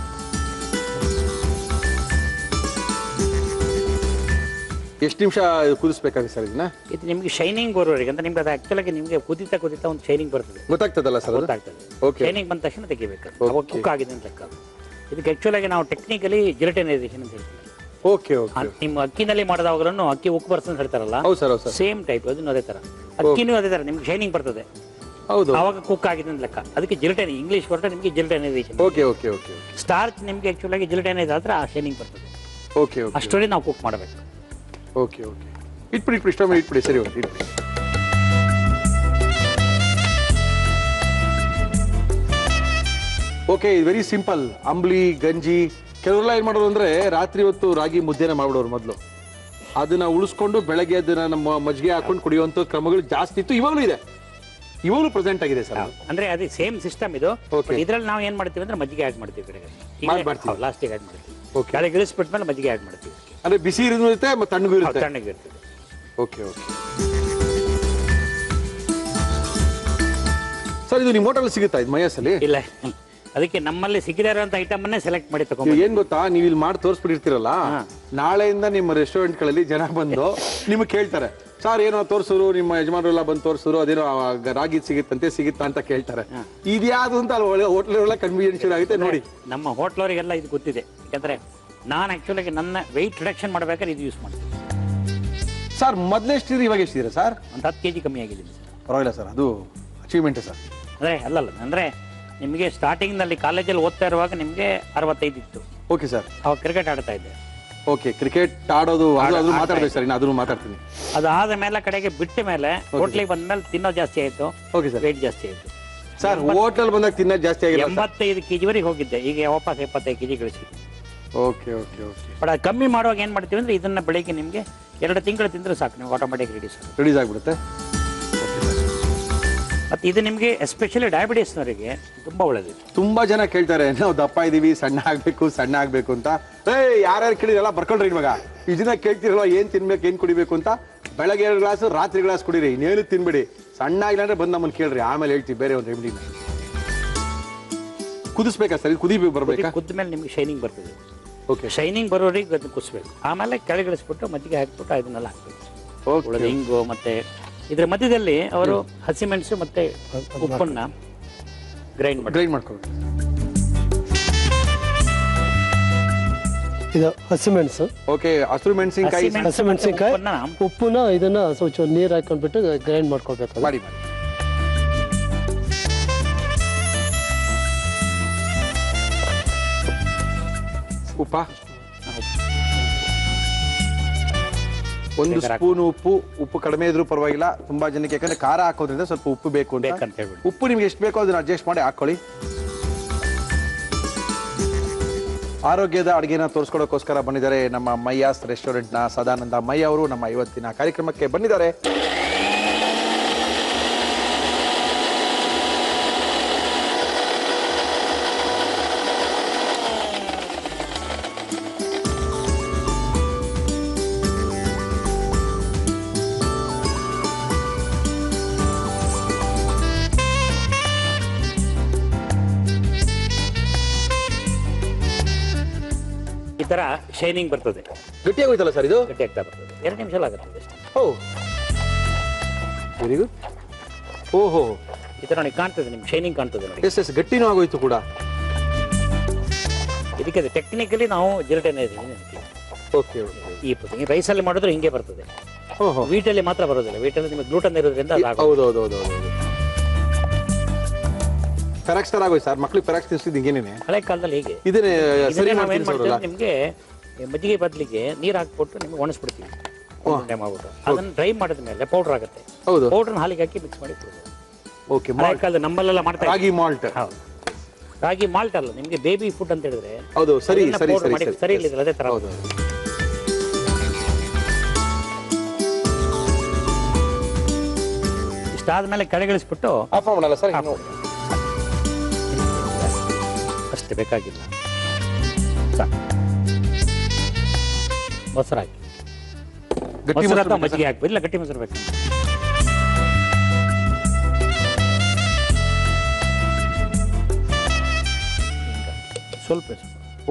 ಎಷ್ಟು ನಿಮಿಷ ಕುದಿಸ್ಬೇಕಾಗುತ್ತೆ ಸರ್ ಇದನ್ನ? ಇದು ನಿಮ್ಗೆ ಶೈನಿಂಗ್ ಬರೋರಿಗೆ ಅಂತ ನಿಮ್ಗೆ ಅದು ಆಕ್ಚುಲ್ ಆಗಿ ನಿಮ್ಗೆ ಕುದಿತಾ ಒಂದು ಶೈನಿಂಗ್ ಬರ್ತದೆ, ಗೊತ್ತಾಗ್ತದಲ್ಲ ಸರ್? ಗೊತ್ತಾಗ್ತದೆ. ಶೈನಿಂಗ್ ಬಂದ ತಕ್ಷಣ ತೆಗಿಬೇಕು, ಅವಾಗ ಕುಕ್ ಆಗಿದೆ ಅಂತ ಲೆಕ್ಕ. ಇದಕ್ಕೆ ಆಕ್ಚುಲ್ ಆಗಿ ನಾವು ಟೆಕ್ನಿಕಲಿ ಜಿಲೆಟಿನೈಸೇಷನ್ ಅಂತ ಹೇಳ್ತೀವಿ. Okay okay. ನಿಮ್ಮ ಅಕ್ಕಿನಲ್ಲಿ ಮಾಡಿದವಾಗಲೂ ಅಕ್ಕಿ ಉಕ್ಕು ಬರ್ತದೆ ಹೇಳ್ತಾರಲ್ಲ, ಹೌದು ಸರ್, ಹೌದು ಸರ್, ಸೇಮ್ ಟೈಪ್ ಅದನ್ನು ಅದೇ ತರ ಅಕ್ಕಿನೂ ಅದೇ ತರ ನಿಮ್ಗೆ ಶೈನಿಂಗ್ ಬರ್ತದೆ. ಹೌದು, ಅವಾಗ ಕುಕ್ ಆಗಿದೆ ಅಂತ ಲೆಕ್ಕ. ಅದಕ್ಕೆ ಜಿಲೆಟೈನ್ ಇಂಗ್ಲಿಷ್ ವರ್ಡ್ ನಿಮಗೆ gelatinization. Okay okay okay. Starch ನಿಮ್ಗೆ ಆಕ್ಚುಲ್ ಆಗಿ ಜಿಲೆಟೈನೈಸ್ ಆದ್ರೆ ಆ ಶೈನಿಂಗ್ ಬರ್ತದೆ. Okay okay. ಅಷ್ಟೊಂದು ನಾವು ಕುಕ್ ಮಾಡಬೇಕು. Okay okay. ಇಟ್ಬಿಡಿ ಇಷ್ಟೊಮ್ಮೆ ಇಟ್ಬಿಡಿ. ಸರಿ, ಇಟ್ಬಿಡಿ. Okay, very simple. ಅಂಬ್ಲಿ, ಗಂಜಿ, ಕೆಲವರೆಲ್ಲ ಏನ್ ಮಾಡೋರು ಅಂದ್ರೆ ರಾತ್ರಿ ಹೊತ್ತು ರಾಗಿ ಮುದ್ದೆನ ಮಾಡ್ಬಿಡೋರು ಮೊದಲು. ಅದನ್ನ ಉಳಿಸ್ಕೊಂಡು ಬೆಳಗ್ಗೆ ಅದನ್ನ ನಮ್ಮ ಮಜ್ಜಿಗೆ ಹಾಕೊಂಡು ಕುಡಿಯುವಂತ ಕ್ರಮಗಳು ಜಾಸ್ತಿ ಇತ್ತು, ಇವಾಗಲೂ ಇದೆ, ಇವಾಗಲೂ ಪ್ರೆಸೆಂಟ್ ಆಗಿದೆ ಸರ್. ಅಂದ್ರೆ ಅದೇ ಸೇಮ್ ಸಿಸ್ಟಮ್ ಇದು. ಇದ್ರಲ್ಲಿ ನಾವು ಏನ್ ಮಾಡ್ತೀವಿ ಅಂದ್ರೆ ಮಜ್ಜಿಗೆ ಆಡ್ ಮಾಡ್ತೀವಿ, ಲಾಸ್ಟಿಗೆ ಆಡ್ ಮಾಡ್ತೀವಿ. ಕೆಳಗೆ ಇಳಿಸ್ಬಿಟ್ಮೇಲೆ ಮಜ್ಜಿಗೆ ಆಡ್ ಮಾಡ್ತೀವಿ. ಅಂದ್ರೆ ಬಿಸಿ ಇರುತ್ತೆ ಮತ್ತೆ ತಣ್ಣಗೂ ಇರುತ್ತೆ. ತಣ್ಣಗಿರ್ತದೆ. Okay okay. ಸರ್, ಇದು ನಿಮ್ಮ ಹೋಟೆಲ್ ಸಿಗುತ್ತಾ ಇದು ಮೈಸಲ್ಲಿ? ಇಲ್ಲ, ಅದಕ್ಕೆ ನಮ್ಮಲ್ಲಿ ಸಿಗದೇ ಇರುವಂತ ಐಟಮ್ ಅನ್ನೇ ಸೆಲೆಕ್ಟ್ ಮಾಡಿ ತಗೊಂಡು. ಏನ್ ಗೊತ್ತಾ, ನೀವು ಇಲ್ಲಿ ಮಾಡಿ ತೋರಿಸ್ಬಿಟ್ಟಿರ್ತೀರಲ್ಲ, ನಾಳೆಯಿಂದ ನಿಮ್ಮ ರೆಸ್ಟೋರೆಂಟ್ಗಳಲ್ಲಿ ಜನ ಬಂದು ನಿಮ್ಗೆ ಕೇಳ್ತಾರೆ, ಸರ್ ಏನೋ ತೋರಿಸೋರು, ನಿಮ್ಮ ಯಜಮಾನರೆಲ್ಲ ಬಂದು ತೋರಿಸೋರು, ಅದೇನೋ ರಾಗಿ ಸಿಗುತ್ತಾ ಅಂತ ಕೇಳ್ತಾರೆ. ಇದ್ಯಾವುದು ಅಂತ ಅಲ್ಲಿ ಹೋಟ್ಲ್ ಕನ್ವಿನಿಯನ್ಸ್ ಆಗುತ್ತೆ ನೋಡಿ. ನಮ್ಮ ಹೋಟ್ಲವರಿಗೆಲ್ಲ ಇದು ಗೊತ್ತಿದೆ. ಯಾಕಂದ್ರೆ ನಾನು ಆಕ್ಚುಲಿ ನನ್ನ ವೆಯ್ಟ್ ರಿಡಕ್ಷನ್ ಮಾಡ್ಬೇಕಾದ್ರೆ ಇದು ಯೂಸ್ ಮಾಡ್ತೀನಿ. ಸರ್, ಮೊದಲೇ ಎಷ್ಟಿದ್ರೆ ಇವಾಗ ಎಷ್ಟಿದ್ರೆ ಸರ್? ಒಂದು 10 kg ಕಮ್ಮಿ ಆಗಿದ್ದೀನಿ ಸರ್. ಪರವಾಗಿಲ್ಲ ಸರ್, ಅದು ಅಚೀವ್ಮೆಂಟ್ ಸರ್. ಅಂದ್ರೆ ಅಲ್ಲಲ್ಲ, ಅಂದ್ರೆ ನಿಮಗೆ ಸ್ಟಾರ್ಟಿಂಗ್ ನಲ್ಲಿ ಕಾಲೇಜಲ್ಲಿ ಓದ್ತಾ ಇರುವಾಗ ನಿಮಗೆ 65 ಇತ್ತು. Okay sir. ಅವಾಗ ಕ್ರಿಕೆಟ್ ಆಡ್ತಾ ಇದ್ದೆ. ಓಕೆ, ಕ್ರಿಕೆಟ್ ಆಡೋದು ಮಾತಾಡ್ಬೇಕು ಸರ್, ಅದನ್ನು ಮಾತಾಡ್ತೀನಿ. ಅದಾದ ಮೇಲೆ ಕಡೆಗೆ ಬಿಟ್ಟ ಮೇಲೆ ಹೋಟ್ಲಿಗೆ ಬಂದ ಮೇಲೆ ತಿನ್ನೋದು ಜಾಸ್ತಿ ಆಯ್ತು. Okay sir. ವೆಯ್ಟ್ ಜಾಸ್ತಿ ಆಯ್ತು ಸರ್. ಹೋಟೆಲ್ ಬಂದಾಗ ತಿನ್ನೋದು ಜಾಸ್ತಿ ಆಗಿಲ್ಲ. 85 kg ವರೆಗೆ ಹೋಗಿದ್ದೆ. ಈಗ ವಾಪಸ್ 75 kg ಗಳಿಸಿದ್ದೆ. Okay okay okay. ಬಟ್ ಅದು ಕಮ್ಮಿ ಮಾಡುವಾಗ ಏನ್ ಮಾಡ್ತೀವಿ ಅಂದ್ರೆ ಇದನ್ನ ಬೆಳಿಗ್ಗೆ ನಿಮಗೆ 2 ತಿಂಗಳು ತಿಂದ್ರೆ ಸಾಕು, ನೀವು ಆಟೋಮೆಟಿಕ್ ರಿಲೀಸ್ ಆಗ್ಬಿಡುತ್ತೆ. ಮತ್ತೆ ಇದು ನಿಮಗೆ ಎಸ್ಪೆಷಲಿ ಡಯಾಬಿಟಿಸ್ನವರಿಗೆ ತುಂಬಾ ಒಳ್ಳೆದಿದೆ. ತುಂಬಾ ಜನ ಕೇಳ್ತಾರೆ, ನಾವು ದಪ್ಪ ಇದೀವಿ, ಸಣ್ಣ ಆಗ್ಬೇಕು ಅಂತ. ಯಾರ್ಯಾರು ಕೇಳಿರಲ್ಲ ಬರ್ಕೊಳ್ರಿ ಇವಾಗ. ಇದನ್ನ ಕೇಳ್ತಿರಲ್ಲ, ಏನ್ ತಿನ್ಬೇಕು, ಏನ್ ಕುಡಿಬೇಕು ಅಂತ. ಬೆಳಗ್ಗೆ 2 ಗ್ಲಾಸ್, ರಾತ್ರಿ ಗ್ಲಾಸ್ ಕುಡಿರಿ, ಇನ್ನೇನು ತಿನ್ಬೇಡಿ. ಸಣ್ಣ ಆಗಿಲ್ಲ ಅಂದ್ರೆ ಬಂದು ನಮ್ಮನ್ನು ಕೇಳ್ರಿ, ಆಮೇಲೆ ಹೇಳ್ತೀವಿ ಬೇರೆ ಒಂದು ರೆಮಿಡಿನ. ಕುದಿಸ್ಬೇಕಾ ಸರ್? ಬರ್ಬೇಕಾ? ಕುದ್ದ ಮೇಲೆ ನಿಮ್ಗೆ ಶೈನಿಂಗ್ ಬರ್ತದೆ. ಓಕೆ. ಶೈನಿಂಗ್ ಬರೋರಿಗೆ ಅದನ್ನ ಕುದಿಸ್ಬೇಕು. ಆಮೇಲೆ ಕೆಳಗಿಳಿಸ್ಬಿಟ್ಟು ಮಜ್ಜಿಗೆ ಹಾಕ್ಬಿಟ್ಟು ಅದನ್ನೆಲ್ಲ ಹಾಕ್ಬೇಕು. ಹಿಂಗು ಮತ್ತೆ ಇದ್ರ ಮಧ್ಯದಲ್ಲಿ ಅವರು ಹಸಿಮೆಣಸು ಮತ್ತೆ ಉಪ್ಪನ್ನ ಗ್ರೈಂಡ್ ಮಾಡ್ಕೊಬೇಕು. ಇದು ಹಸಿಮೆಣಸು. ಓಕೆ. ಹಸಿಮೆಣಸಿನಕಾಯಿ, ಉಪ್ಪನ್ನ ಇದನ್ನ ಸ್ವಲ್ಪ ನೀರು ಹಾಕೊಂಡ್ಬಿಟ್ಟು ಗ್ರೈಂಡ್ ಮಾಡ್ಕೊಳ್ಬೇಕು. ಮಾಡಿ. ಉಪ್ಪ 1 ಸ್ಪೂನ್ ಉಪ್ಪು ಕಡಿಮೆ ಇದ್ರೂ ಪರವಾಗಿಲ್ಲ. ತುಂಬಾ ಜನಕ್ಕೆ ಯಾಕಂದ್ರೆ ಖಾರ ಹಾಕೋದ್ರಿಂದ ಸ್ವಲ್ಪ ಉಪ್ಪು ಬೇಕು ಅಂತ. ಉಪ್ಪು ನಿಮ್ಗೆ ಎಷ್ಟು ಬೇಕೋ ಅದನ್ನ ಅಡ್ಜಸ್ಟ್ ಮಾಡಿ ಹಾಕೊಳ್ಳಿ. ಆರೋಗ್ಯದ ಅಡುಗೆನ ತೋರಿಸ್ಕೊಡೋಕ್ಕೋಸ್ಕರ ಬಂದಿದ್ದಾರೆ ನಮ್ಮ ಮಯ್ಯಾಸ್ ರೆಸ್ಟೋರೆಂಟ್ನ ಸದಾನಂದ ಮಯ್ಯ ಅವರು ನಮ್ಮ ಇವತ್ತಿನ ಕಾರ್ಯಕ್ರಮಕ್ಕೆ ಬಂದಿದ್ದಾರೆ. ಈ ತರ ಶೈನಿಂಗ್ ಬರ್ತದೆ. ಗಟ್ಟಿಯಾಗೋಯ್ತಲ್ಲ ಸರ್ ಇದು? ಗಟ್ಟಿ ಆಗ್ತಾ ಬರ್ತದೆ. 2 ನಿಮಿಷ ಆಗುತ್ತೆ ಅಷ್ಟೇ. Very good. ಓಹೋ, ಈ ತರ ನೋಡಿ ಕಾಣ್ತದೆ, ನಿಮ್ಗೆ ಶೈನಿಂಗ್ ಕಾಣ್ತದೆ ನೋಡಿ. ಎಸ್ ಗಟ್ಟಿನೂ ಆಗೋಯ್ತು ಕೂಡ. ಇದಕ್ಕೆ ಟೆಕ್ನಿಕಲಿ ನಾವು ಜಿಲೆಟಿನೈಸೇಷನ್ ಅಂತೀವಿ. ಓಕೆ. ಈ ರೈಸಲ್ಲಿ ಮಾಡಿದ್ರೆ ಹಿಂಗೆ ಬರ್ತದೆ. ವೀಟಲ್ಲಿ ಮಾತ್ರ ಬರೋದಿಲ್ಲ. ವೀಟಲ್ಲಿ ನಿಮಗೆ ಗ್ಲೂಟನ್ ಇರೋದ್ರಿಂದ ಹೌದೌದು. ಫೆರಾಕ್ಸ್ ತರ ಆಗೋಯ್ತು ಸರ್. ಮಕ್ಳಿಗೆ ಫೆರಾಕ್ಸ್ ತಿನ್ಸಿದ್ದು ಹಿಂಗೇನೆ ಹಳೆ ಕಾಲದಲ್ಲಿ ಹೀಗೆ. ಇದನ್ನೇ ನಾವೇನ್ ಮಾಡ್ತೀವಿ, ನಿಮ್ಗೆ ಮಜ್ಜಿಗೆ ಬದಲಿಗೆ ನೀರು ಹಾಕ್ಬಿಟ್ಟು ನಿಮ್ಗೆ ಒಣಸ್ಬಿಡ್ತೀವಿ. ಉಂಡೆ ಮಾಡ್ಬಿಟ್ಟು ಅದನ್ನ ಡ್ರೈ ಮಾಡಿದ ಮೇಲೆ ಪೌಡರ್ ಆಗುತ್ತೆ. ಹೌದು. ಪೌಡರ್ನ ಹಾಲಿಗೆ ಹಾಕಿ ಮಿಕ್ಸ್ ಮಾಡಿ ಕೊಡೋದು. ಓಕೆ. ಹಳೆ ಕಾಲದ ನಮ್ಮಲ್ಲೆಲ್ಲ ಮಾಡ್ತಾರೆ ರಾಗಿ ಮಾಲ್ಟ್. ಹೌದು. ರಾಗಿ ಮಾಲ್ಟ್ ಅಲ್ಲ, ನಿಮಗೆ ಬೇಬಿ ಫುಡ್ ಅಂತ ಹೇಳಿದ್ರೆ ಹೌದು. ಸರಿ ಅದನ್ನ ಸರಿ powder ಸರಿ ಮಾಡಿ ಸರಿ. ಸರಿ ಇಲ್ಲಿದ್ರೆ ಅದೇ ತರ. ಹೌದು. ಇಷ್ಟಾದ್ಮೇಲೆ ಕೆಳಗಿಳಿಸ್ಬಿಟ್ಟು ಆಫ್ ಮಾಡಲ್ಲ ಸರ್? ಅಷ್ಟೇ, ಬೇಕಾಗಿಲ್ಲ. ಸಾಕು. ಮೊಸರು ಹಾಕಿ, ಗಟ್ಟಿ ಮೊಸರು ಅಥವಾ ಮೊಸರು ಮಜ್ಜಿಗೆ ಹಾಕ್ಬೇಕು. ಇಲ್ಲ, ಗಟ್ಟಿ ಮೊಸರು ಬೇಕು. ಸ್ವಲ್ಪ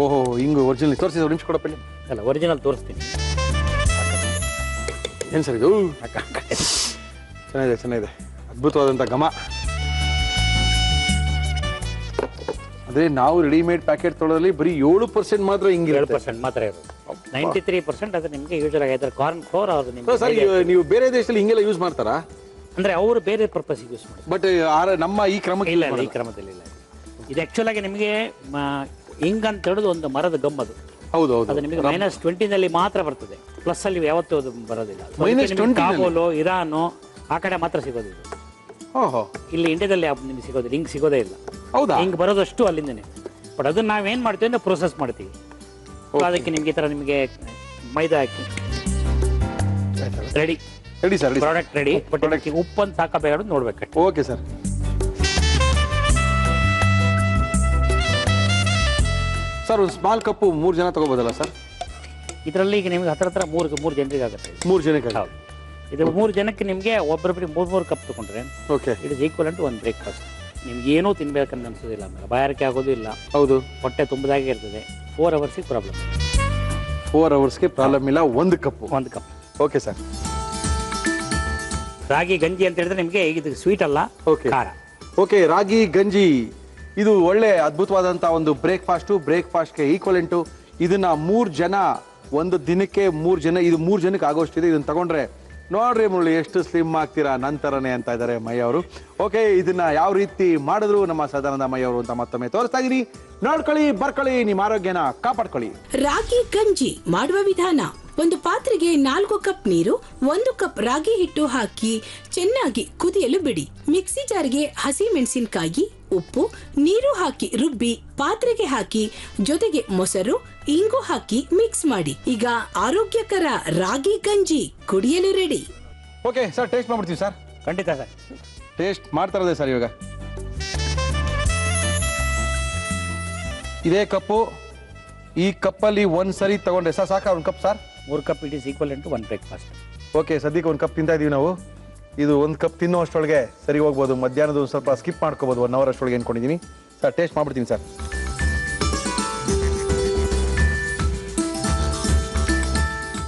ಓಹೋ, ಹಿಂಗು ಒರಿಜಿನಲ್ ತೋರಿಸಿ ಒಂದು ನಿಮಿಷ ಕೊಡಪ್ಪ. ಅಲ್ಲ, ಒರಿಜಿನಲ್ ತೋರಿಸ್ತೀನಿ. ಏನು ಸರ್ ಇದು? ಚೆನ್ನಾಗಿದೆ ಚೆನ್ನಾಗಿದೆ, ಅದ್ಭುತವಾದಂಥ ಘಮ. ಅದೇ ನಾವು ರೆಡಿಮೇಡ್ ಪ್ಯಾಕೆಟ್ ತೊಗೊಳೋದ್ರಲ್ಲಿ ಬರೀ 7% ಮಾತ್ರ ಹಿಂಗೆ 7% ಮಾತ್ರ ಇರೋದು. 93% ಅದು ನಿಮಗೆ ಯೂಶಲ್ ಆಗಿ ಕಾರ್ನ್ ಫ್ಲೋರ್ ಅವ್ರು ನಿಮ್ಗೆ ಸರ್. ನೀವು ಬೇರೆ ದೇಶದಲ್ಲಿ ಹಿಂಗೆಲ್ಲ ಯೂಸ್ ಮಾಡ್ತಾರಾ? ಅಂದ್ರೆ ಅವರು ಬೇರೆ ಪರ್ಪಸ್ ಯೂಸ್ ಮಾಡ್ತಾರೆ. ಬಟ್ ನಮ್ಮ ಈ ಕ್ರಮಕ್ಕೆ ಇಲ್ಲ, ಈ ಕ್ರಮದಲ್ಲಿ ಇಲ್ಲ. ಇದು ಆಕ್ಚುಲ್ ಆಗಿ ನಿಮಗೆ ಹಿಂಗ್ ಅಂತ ಹೇಳೋದು ಒಂದು ಮರದ ಗಮ್ಮದು. ಹೌದು ಹೌದು. ಅದು ನಿಮಗೆ -20 ನಲ್ಲಿ ಮಾತ್ರ ಬರ್ತದೆ. ಪ್ಲಸ್ ಅಲ್ಲಿ ಯಾವತ್ತೂ ಅದು ಬರೋದಿಲ್ಲ. -20 ಕಾಬೂಲು, ಇರಾನು ಆ ಕಡೆ ಮಾತ್ರ ಸಿಗೋದು ಇದು. ಓಹೋ, ಇಲ್ಲಿ ಇಂಡಿಯಾದಲ್ಲಿ ನಿಮ್ಗೆ ಸಿಗೋದಿಲ್ಲ, ಹಿಂಗ್ ಸಿಗೋದೇ ಇಲ್ಲ. ಹೌದಾ? ಹಿಂಗ್ ಬರೋದಷ್ಟು ಅಲ್ಲಿಂದನೇ. ಬಟ್ ಅದನ್ನ ನಾವೇನ್ ಮಾಡ್ತೀವಿ ಅಂದ್ರೆ ಪ್ರೊಸೆಸ್ ಮಾಡ್ತೀವಿ. ಅದಕ್ಕೆ ನಿಮ್ಗೆ ಈ ತರ ನಿಮಗೆ ಮೈದಾ ಹಾಕಿ ready ready sir, product ready. But ಅದಕ್ಕೆ ಉಪ್ಪನ್ನು ಹಾಕಬೇಕಾದ್ರು ನೋಡ್ಬೇಕು. Okay sir. ಸರ್, ಒಂದು ಸ್ಮಾಲ್ ಕಪ್ಪು 3 ಜನ ತಗೋಬೋದಲ್ಲ ಸರ್? ಇದರಲ್ಲಿ ಈಗ ನಿಮ್ಗೆ ಹತ್ರ 3 ಜನರಿಗೆ ಆಗುತ್ತೆ. 3 ಜನಕ್ಕೆ? ಹೌದು. ಇದು 3 ಜನಕ್ಕೆ ನಿಮಗೆ ಒಬ್ಬೊಬ್ಬರಿಗೆ 3 ಕಪ್ ತಗೊಂಡ್ರೆ okay, it is equal to ಒಂದು ಬ್ರೇಕ್ಫಾಸ್ಟ್. ನಿಮ್ಗೆ ಏನೂ ತಿನ್ಬೇಕಂತ ಅನ್ಸೋದಿಲ್ಲ, ಆಮೇಲೆ ಬಾಯಾರಿಕೆ ಆಗೋದು ಇಲ್ಲ. ಹೌದು. ಹೊಟ್ಟೆ ತುಂಬದಾಗೆ ಇರ್ತದೆ. 4 ಅವರ್ಸಿಗೆ ಪ್ರಾಬ್ಲಮ್. 4 ಅವರ್ಸ್ಗೆ ಪ್ರಾಬ್ಲಮ್ ಇಲ್ಲ. 1 ಕಪ್. Okay sir. ರಾಗಿ ಗಂಜಿ ಅಂತ ಹೇಳಿದ್ರೆ ನಿಮಗೆ ಇದು ಸ್ವೀಟ್ ಅಲ್ಲ, ಖಾರ. ಓಕೆ, ರಾಗಿ ಗಂಜಿ ಇದು ಒಳ್ಳೆ ಅದ್ಭುತವಾದಂಥ ಒಂದು ಬ್ರೇಕ್ಫಾಸ್ಟ್ಗೆ ಈಕ್ವಲೆಂಟು. ಇದನ್ನ 3 ಜನ ಒಂದು ದಿನಕ್ಕೆ 3 ಜನ, ಇದು 3 ಜನಕ್ಕೆ ಆಗೋಷ್ಟಿದೆ. ಇದನ್ನ ತಗೊಂಡ್ರೆ ನೋಡ್ರಿ ಮುರಳಿ ಎಷ್ಟು ಸ್ಲಿಮ್ ಆಗ್ತೀರಾ ನಂತರನೇ ಅಂತ ಇದ್ದಾರೆ ಮಯ್ಯ ಅವರು. ಓಕೆ, ಇದನ್ನ ಯಾವ ರೀತಿ ಮಾಡಿದ್ರು ನಮ್ಮ ಸದಾನಂದ ಮಯ್ಯ ಅವರು ಅಂತ ಮತ್ತೊಮ್ಮೆ ತೋರಿಸ್ತಾ ಇದೀನಿ. ನೋಡ್ಕೊಳ್ಳಿ, ಬರ್ಕೊಳ್ಳಿ, ನಿಮ್ಮ ಆರೋಗ್ಯನ ಕಾಪಾಡ್ಕೊಳ್ಳಿ. ರಾಗಿ ಗಂಜಿ ಮಾಡುವ ವಿಧಾನ: ಒಂದು ಪಾತ್ರೆಗೆ 4 ಕಪ್ ನೀರು, 1 ಕಪ್ ರಾಗಿ ಹಿಟ್ಟು ಹಾಕಿ ಚೆನ್ನಾಗಿ ಕುದಿಯಲು ಬಿಡಿ. ಮಿಕ್ಸಿ ಜಾರ್ಗೆ ಹಸಿ ಮೆಣಸಿನಕಾಯಿ, ಉಪ್ಪು, ನೀರು ಹಾಕಿ ರುಬ್ಬಿ ಪಾತ್ರೆಗೆ ಹಾಕಿ ಜೊತೆಗೆ ಮೊಸರು, ಇಂಗು ಹಾಕಿ ಮಿಕ್ಸ್ ಮಾಡಿ. ಈಗ ಆರೋಗ್ಯಕರ ರಾಗಿ ಗಂಜಿ ಕುಡಿಯಲು ರೆಡಿ. ಓಕೆ ಸರ್, ಟೇಸ್ಟ್ ಮಾಡ್ಬಿಡ್ತೀವಿ ಸರ್. ಖಂಡಿತ ಸರ್, ಟೇಸ್ಟ್ ಮಾಡ್ತಾರದೆ ಸರ್. ಇವಾಗ ಇದೇ ಕಪ್ಪು, ಈ ಕಪ್ಪಲ್ಲಿ 1 ಸರಿ ತಗೊಂಡ್ರೆ ಸರ್ ಸಾಕ? 1 cup sir? 3 cup it is equal to 1 breakfast. Okay, ಸದ್ಯಕ್ಕೆ 1 ಕಪ್ ತಿಂತಾ ಇದೀವಿ ನಾವು. ಇದು 1 ಕಪ್ ತಿನ್ನೋ ಅಷ್ಟೊಳಗೆ ಸರಿ ಹೋಗ್ಬೋದು. ಮಧ್ಯಾಹ್ನದ ಒಂದು ಸ್ವಲ್ಪ ಸ್ಕಿಪ್ ಮಾಡ್ಕೋಬೋದು, 1 ಅವರ್ ಅಷ್ಟೊಳಗೆ ಅನ್ಕೊಂಡಿದ್ದೀನಿ ಸರ್. ಟೇಸ್ಟ್ ಮಾಡ್ಬಿಡ್ತೀನಿ ಸರ್.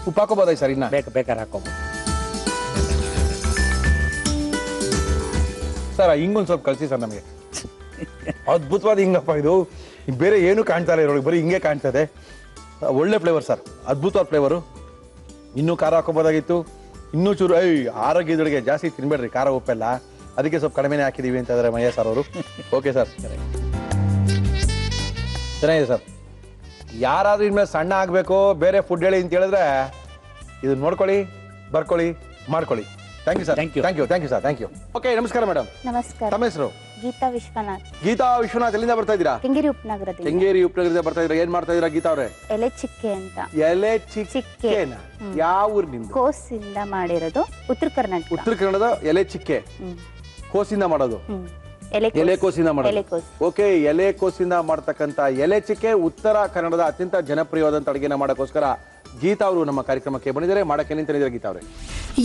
ಉಪ್ಪು ಹಾಕೋಬೋದಾಯ್ತು ಸರ್? ಇನ್ನ ಬೇಕಾದ್ರೆ ಹಾಕೋಬೋದು ಸರ್. ಹಿಂಗೊಂದು ಸ್ವಲ್ಪ ಕಳಿಸಿ ಸರ್ ನಮಗೆ. ಅದ್ಭುತವಾದ ಹಿಂಗಪ್ಪ ಇದು. ಬೇರೆ ಏನು ಕಾಣ್ತಾ ಇಲ್ಲ ಇರೋಳಿಗೆ, ಬರೀ ಹಿಂಗೆ ಕಾಣ್ತದೆ. ಒಳ್ಳೆ ಫ್ಲೇವರ್ ಸರ್, ಅದ್ಭುತವಾದ ಫ್ಲೇವರು. ಇನ್ನೂ ಖಾರ ಹಾಕೋಬೋದಾಗಿತ್ತು, ಇನ್ನೂ ಚೂರು. ಆರೋಗ್ಯದೊಳಗೆ ಜಾಸ್ತಿ ತಿನ್ಬೇಡ್ರಿ ಖಾರ ಉಪ್ಪೆಲ್ಲ, ಅದಕ್ಕೆ ಸ್ವಲ್ಪ ಕಡಿಮೆನೇ ಹಾಕಿದೀವಿ ಅಂತ ಇದ್ದಾರೆ ಮಯ್ಯ ಸರ್ ಅವರು. ಓಕೆ ಸರ್, ಚೆನ್ನಾಗಿದೆ ಸರ್. ಯಾರಾದ್ರೂ ಇನ್ಮೇಲೆ ಸಣ್ಣ ಆಗಬೇಕು, ಬೇರೆ ಫುಡ್ ಹೇಳಿ ಅಂತ ಹೇಳಿದ್ರೆ ಇದನ್ನ ನೋಡ್ಕೊಳ್ಳಿ, ಬರ್ಕೊಳ್ಳಿ, ಮಾಡ್ಕೊಳ್ಳಿ. Thank you sir. Thank you sir. Thank you. Okay, ನಮಸ್ಕಾರ ಮೇಡಮ್. ನಮಸ್ಕಾರ. ತಮ್ಮ ಹೆಸರು? ಗೀತಾ ವಿಶ್ವನಾಥ್. ಗೀತಾ ವಿಶ್ವನಾಥ್, ಎಲ್ಲಿಂದ ಬರ್ತಾ ಇದ್ದೀರಾ? ಕೆಂಗೇರಿ ಉಪನಗರದಿಂದ. ಕೆಂಗೇರಿ ಉಪನಗರದಿಂದ ಬರ್ತಾ ಇದ್ದೀರಾ. ಏನ್ ಮಾಡ್ತಾ ಇದ್ದೀರಾ ಗೀತಾ ಅವರೇ? ಎಲೆ ಚಿಕ್ಕೆ ಅಂತ. ಎಲೆ ಚಿಕ್ಕೆನಾ? ಯಾವ ಊರು ನಿಮ್ದು? ಕೋಸಿಂದ ಮಾಡಿರೋದು, ಉತ್ತರ ಕರ್ನಾಟಕ. ಉತ್ತರ ಕನ್ನಡದ ಎಲೆ ಚಿಕ್ಕೆ, ಕೋಸಿಂದ ಮಾಡೋದು. ಎಲೆಕೋಸಿಂದ ಮಾಡೋದು. ಓಕೆ, ಎಲೆಕೋಸಿಂದ ಮಾಡ್ತಕ್ಕಂಥ ಎಲೆ ಚಿಕ್ಕೆ ಉತ್ತರ ಕನ್ನಡದ ಅತ್ಯಂತ ಜನಪ್ರಿಯವಾದಂತ ಅಡುಗೆನ ಮಾಡೋಕ್ಕೋಸ್ಕರ ಗೀತಾ ಅವರು ನಮ್ಮ ಕಾರ್ಯಕ್ರಮಕ್ಕೆ ಬಂದಿದ್ದಾರೆ. ಮಾಡಕ್ಕೆ ನಿಂತಿದ್ದಾರೆ ಗೀತಾ ಅವರೇ.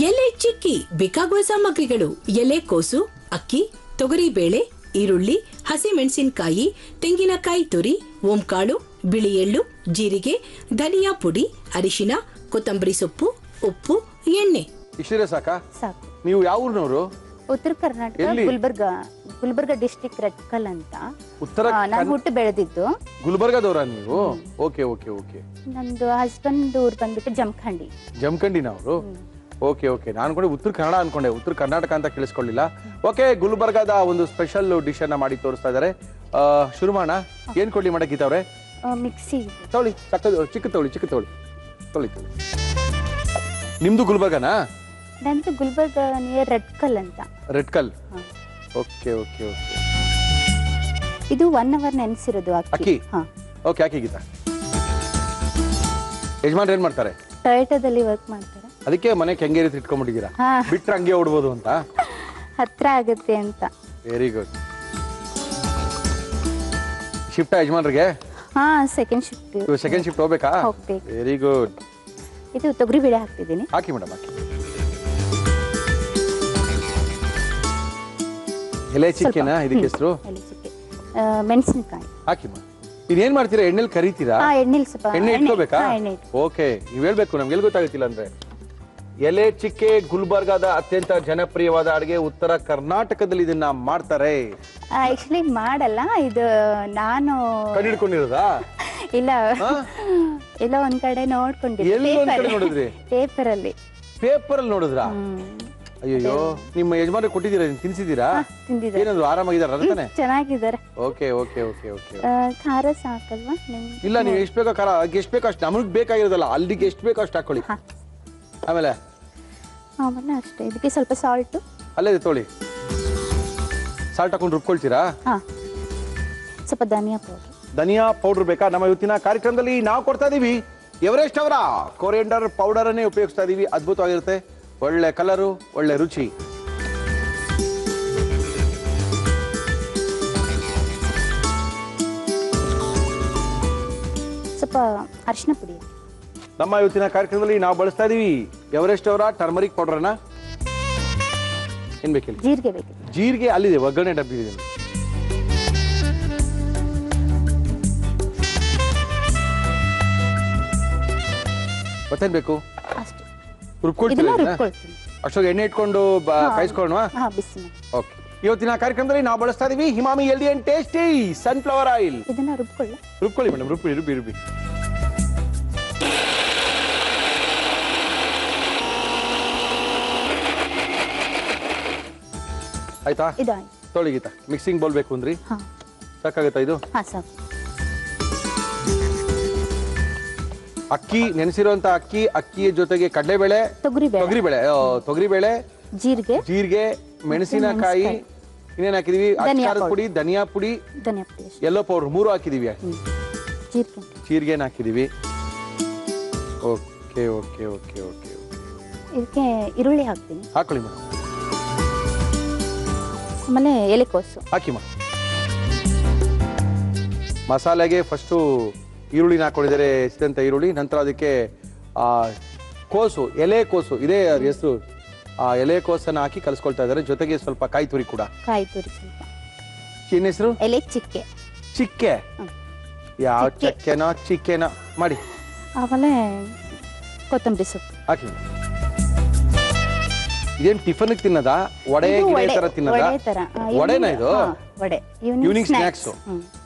ಎಲೆ ಚಿಕ್ಕಿ ಬೇಕಾಗುವ ಸಾಮಗ್ರಿಗಳು: ಎಲೆಕೋಸು, ಅಕ್ಕಿ, ತೊಗರಿಬೇಳೆ, ಈರುಳ್ಳಿ, ಹಸಿಮೆಣಸಿನಕಾಯಿ, ತೆಂಗಿನಕಾಯಿ ತುರಿ, ಓಂಕಾಳು, ಬಿಳಿ ಎಳ್ಳು, ಜೀರಿಗೆ, ಧನಿಯಾ ಪುಡಿ, ಅರಿಶಿನ, ಕೊತ್ತಂಬರಿ ಸೊಪ್ಪು, ಉಪ್ಪು, ಎಣ್ಣೆ. ಇಷ್ಟೇ ಸಾಕಾ? ಸಾಕು. ನೀವು ಯಾವ ಊರಿನವರು? ಉತ್ತರ ಕರ್ನಾಟಕ, ಗುಲ್ಬರ್ಗ ಡಿಸ್ಟ್ರಿಕ್ಟ್ ರೆಟ್ಕಲ್ ಅಂತ. ನಾನು ಹುಟ್ಟು ಬೆಳೆದಿದ್ದು ಗುಲ್ಬರ್ಗದವರ ನೀವು? Okay okay okay. ನಂದು ಹಸ್ಬೆಂಡ್ ಊರ್ ಬಂದ್ಬಿಟ್ಟು ಜಮಖಂಡಿನವರು. ಓಕೆ ಓಕೆ, ನಾನು ಕೂಡ ಉತ್ತರ ಕನ್ನಡ ಅನ್ಕೊಂಡೆ, ಉತ್ತರ ಕರ್ನಾಟಕ ಅಂತ ಕೇಳಿಸ್ಕೊಳ್ಳಿಲ್ಲ. ಓಕೆ, ಗುಲ್ಬರ್ಗದ ಒಂದು ಸ್ಪೆಷಲ್ ಡಿಶ್ ಅನ್ನ ಮಾಡಿ ತೋರಿಸ್ತಾ ಇದ್ದಾರೆ. ಶುರು ಮಾಡೋಣ. ಏನ್ ಕೊಡ್ಲಿ ಮಾಡಕ್ಕೆ ಗೀತಾ ಅವರೇ? ಮಿಕ್ಸಿ ತಗೊಳ್ಳಿ, ಚಿಕ್ಕ ತಗೊಳ್ಳಿ. ನಿಮ್ದು ಗುಲ್ಬರ್ಗನಾ? ನಂದು ಗುಲ್ಬರ್ಗ ನಿಯರ್ ರೆಡ್ಕಲ್ ಅಂತ. ರೆಡ್ಕಲ್. Okay okay okay. ಇದು 1 hour ನೆನೆಸಿರೋದು ಅಕ್ಕಿ. ಅಕ್ಕಿ. ಹಾ. ಓಕೆ, ಅಕ್ಕಿ ಗೀತಾ. ಯಜಮಾನ್ರು ಏನ್ ಮಾಡ್ತಾರೆ? ಟೊಯೋಟಾದಲ್ಲಿ ವರ್ಕ್ ಮಾಡ್ತಾರೆ. ಅದಕ್ಕೆ ಮನೆ ಕೆಂಗೇರಿ ಇಟ್ಕೊಂಡ್ಬಿಟ್ಟಿದ್ದೀರಾ? ಹಾ. ಬಿಟ್ರೆ ಹಂಗೆ ಓಡ್ಬೋದು ಅಂತ. ಹತ್ರ ಆಗುತ್ತೆ ಅಂತ. Very good. ಶಿಫ್ಟ್ ಯಜಮಾನ್ರಿಗೆ? ಹಾ, ಸೆಕೆಂಡ್ ಶಿಫ್ಟ್. ಸೆಕೆಂಡ್ ಶಿಫ್ಟ್ ಹೋಗ್ಬೇಕಾ? ಹೋಗ್ಬೇಕು. Very good. ಇದು ತೊಗರಿ ಬೇಳೆ ಹಾಕ್ತಿದ್ದೀನಿ. ಹಾಕಿ ಮೇಡಮ್, ಹಾಕಿ. ಎಲೆ ಚಿಕ್ಕೆನಾ ಇದಕ್ಕೆ ಹೆಸರು? ಎಲೆ ಚಿಕ್ಕೆ, ಮೆಣಸಿನಕಾಯಿ ಹಾಕಿ ಮಾ. ಇದೇನ್ ಮಾಡ್ತೀರಾ? ಎಣ್ಣೆಲಿ ಕರಿತೀರಾ? ಎಣ್ಣೆಲಿ ಸ್ವಲ್ಪ ಎಣ್ಣೆ ಇಟ್ಕೋಬೇಕಾ? ಎಣ್ಣೆ ಓಕೆ, ನೀವ್ ಹೇಳ್ಬೇಕು, ನಮ್ಗೆ ಎಲ್ಲಿ ಗೊತ್ತಾಗುತ್ತಿಲ್ಲ ಅಂದ್ರೆ. ಎಲೆ ಚಿಕ್ಕೆ ಗುಲ್ಬರ್ಗಾದ ಅತ್ಯಂತ ಜನಪ್ರಿಯವಾದ ಅಡುಗೆ. ಉತ್ತರ ಕರ್ನಾಟಕದಲ್ಲಿ ಇದನ್ನ ಮಾಡ್ತಾರೆ. ಆಕ್ಚುಲಿ ಮಾಡಲ್ಲ, ಇದು ನಾನು ಕಂಡಿಡ್ಕೊಂಡಿರೋದಾ? ಇಲ್ಲ, ಎಲ್ಲ ಒಂದ್ ಕಡೆ ನೋಡ್ಕೊಂಡಿದ್ದೆ. ಎಲ್ಲಿ ಒಂದ್ ಕಡೆ ನೋಡಿದ್ರಿ? ಪೇಪರ್ ಅಲ್ಲಿ. ಪೇಪರ್ ಅಲ್ಲಿ ನೋಡಿದ್ರಾ? ಅಯ್ಯೋ, ನಿಮ್ಮ ಯಜಮಾನ ಕೊಟ್ಟಿದ್ದೀರಾ? ತಿನ್ಸಿದ್ದೀರಾ? ತಿಂದಿದ್ದಾರೆ. ಏನಾದ್ರು ಆರಾಮಾಗಿದಾರ ಅಂತಾನೆ? ಚೆನ್ನಾಗಿದ್ದಾರೆ. Okay okay okay okay. ಖಾರ ಸಾಕಲ್ವಾ ನಿಮ್ಗೆ? ಇಲ್ಲ, ನೀವು ಎಷ್ಟು ಬೇಕೋ ಖಾರ, ಎಷ್ಟು ಬೇಕೋ ಅಷ್ಟು. ನಮಗೆ ಬೇಕಾಗಿರೋದಲ್ಲ, ಅಲ್ಲಿಗೆ ಎಷ್ಟು ಬೇಕೋ ಅಷ್ಟು ಹಾಕೊಳ್ಳಿ. ಆಮೇಲೆ ಆಮೇಲೆ ಅಷ್ಟೇ. ಇದಕ್ಕೆ ಸ್ವಲ್ಪ ಸಾಲ್ಟ್. ಅಲ್ಲೇ ತೊಳಿ. ಸಾಲ್ಟ್ ಹಾಕೊಂಡು ರುಬ್ಕೊಳ್ತೀರಾ? ಹಾ, ಸ್ವಲ್ಪ ಧನಿಯಾ ಪೌಡರ್. ಧನಿಯಾ ಪೌಡರ್ ಬೇಕಾ? ನಮ್ಮ ಇವತ್ತಿನ ಕಾರ್ಯಕ್ರಮದಲ್ಲಿ ನಾವು ಕೊಡ್ತಾ ಇದೀವಿ ಎವರೆಸ್ಟ್ ಅವರ ಕೊರಿಯಂಡರ್ ಪೌಡರ್ ಅನ್ನೇ ಉಪಯೋಗಿಸ್ತಾ ಇದೀವಿ. ಅದ್ಭುತವಾಗಿರುತ್ತೆ, ಒಳ್ಳೆ ಕಲರು, ಒಳ್ಳೆ ರುಚಿ. ಸ್ವಲ್ಪ ಅರಿಶಿನ ಪುಡಿ. ನಮ್ಮ ಇವತ್ತಿನ ಕಾರ್ಯಕ್ರಮದಲ್ಲಿ ನಾವು ಬಳಸ್ತಾ ಇದೀವಿ ಎವರೆಸ್ಟ್ ಅವರ ಟರ್ಮರಿಕ್ ಪೌಡರ್ನ. ಏನ್ ಬೇಕಿಲ್ಲ? ಜೀರಿಗೆ ಬೇಕು. ಜೀರಿಗೆ ಅಲ್ಲಿದೆ, ಒಗ್ಗರಣೆ ಡಬ್ಬಿ ಇದೆ. ಮತ್ತೇನ್ ಬೇಕು? ಅಷ್ಟೇ. ರುಬ್ಕೊಳ್ತೀರಾ? ರುಬ್ಕೊಳ್ತೀನಿ. ಅಷ್ಟೊಂದು ಎಣ್ಣೆ ಇಟ್ಕೊಂಡು ಕಾಯಿಸ್ಕೊಳ್ಳೋಣ. ಹಾ, ಬಿಸಿ. ಓಕೆ. ಇವತ್ತಿನ ಕಾರ್ಯಕ್ರಮದಲ್ಲಿ ನಾವು ಬಳಸ್ತಾ ಇದೀವಿ Emami healthy and tasty sunflower oil. ಇದನ್ನ ರುಬ್ಕೊಳ್ಳಿ ಮೇಡಮ್, ರುಬ್ಬಿ ರುಬ್ಬಿ ರುಬ್ಬಿ. ಆಯ್ತಾ? ತೊಳಿ ಗೀತಾ. ಮಿಕ್ಸಿಂಗ್ ಬೌಲ್ ಬೇಕು ಅಂದ್ರಿ? ಸಾಕಾಗತ್ತಾ ಇದು? ಅಕ್ಕಿ, ನೆನೆಸಿರುವಂತ ಅಕ್ಕಿ, ಅಕ್ಕಿಯ ಜೊತೆಗೆ ಕಡಲೆಬೇಳೆ, ತೊಗರಿಬೇಳೆ, ಜೀರಿಗೆ, ಮೆಣಸಿನಕಾಯಿ, ಇನ್ನೇನ್ ಹಾಕಿದೀವಿ? ಅಚ್ಕಾರದ ಪುಡಿ, ಧನಿಯಾ ಪುಡಿ, ಯೆಲ್ಲೋ ಪೌಡರ್, 3 ಹಾಕಿದೀವಿ. ಜೀರಿಗೆನ ಹಾಕಿದೀವಿ. Okay okay okay okay. ಇದಕ್ಕೆ ಈರುಳ್ಳಿ ಹಾಕ್ತೀನಿ. ಹಾಕೊಳ್ಳಿ ಮೇಡಮ್. ಆಮೇಲೆ ಎಲೆಕೋಸು ಹಾಕಿ ಮಾ. ಮಸಾಲೆಗೆ ಫಸ್ಟು ಈರುಳ್ಳಿನ ಹಾಕೊಂಡಿದ್ದಾರೆ, ಹೆಚ್ಚಿದಂತ ಈರುಳ್ಳಿ. ನಂತರ ಅದಕ್ಕೆ ಕೋಸು, ಎಲೆಕೋಸು ಇದೆ ಹೆಸರು. ಆ ಎಲೆಕೋಸನ್ನ ಹಾಕಿ ಕಲಿಸ್ಕೊಳ್ತಾ ಇದ್ದಾರೆ. ಜೊತೆಗೆ ಸ್ವಲ್ಪ ಕಾಯಿ ತುರಿ ಕೂಡ. ಸ್ವಲ್ಪ. ಏನ್ ಹೆಸರು? ಎಲೆ ಚಿಕ್ಕೆ. ಚಿಕ್ಕೆ? ಯಾವ ಚಕ್ಕೆನೋ ಚಿಕ್ಕೆನೋ ಮಾಡಿ. ಆಮೇಲೆ ಕೊತ್ತಂಬರಿ ಸೊಪ್ಪು ಹಾಕಿ. ಇದೇನು ಟಿಫನ್ ತಿನ್ನೋದಾ? ವಡೆ ತರ ತಿನ್ನೋದಾ? ವಡೆನಾ ಇದು? Vada, evening snacks.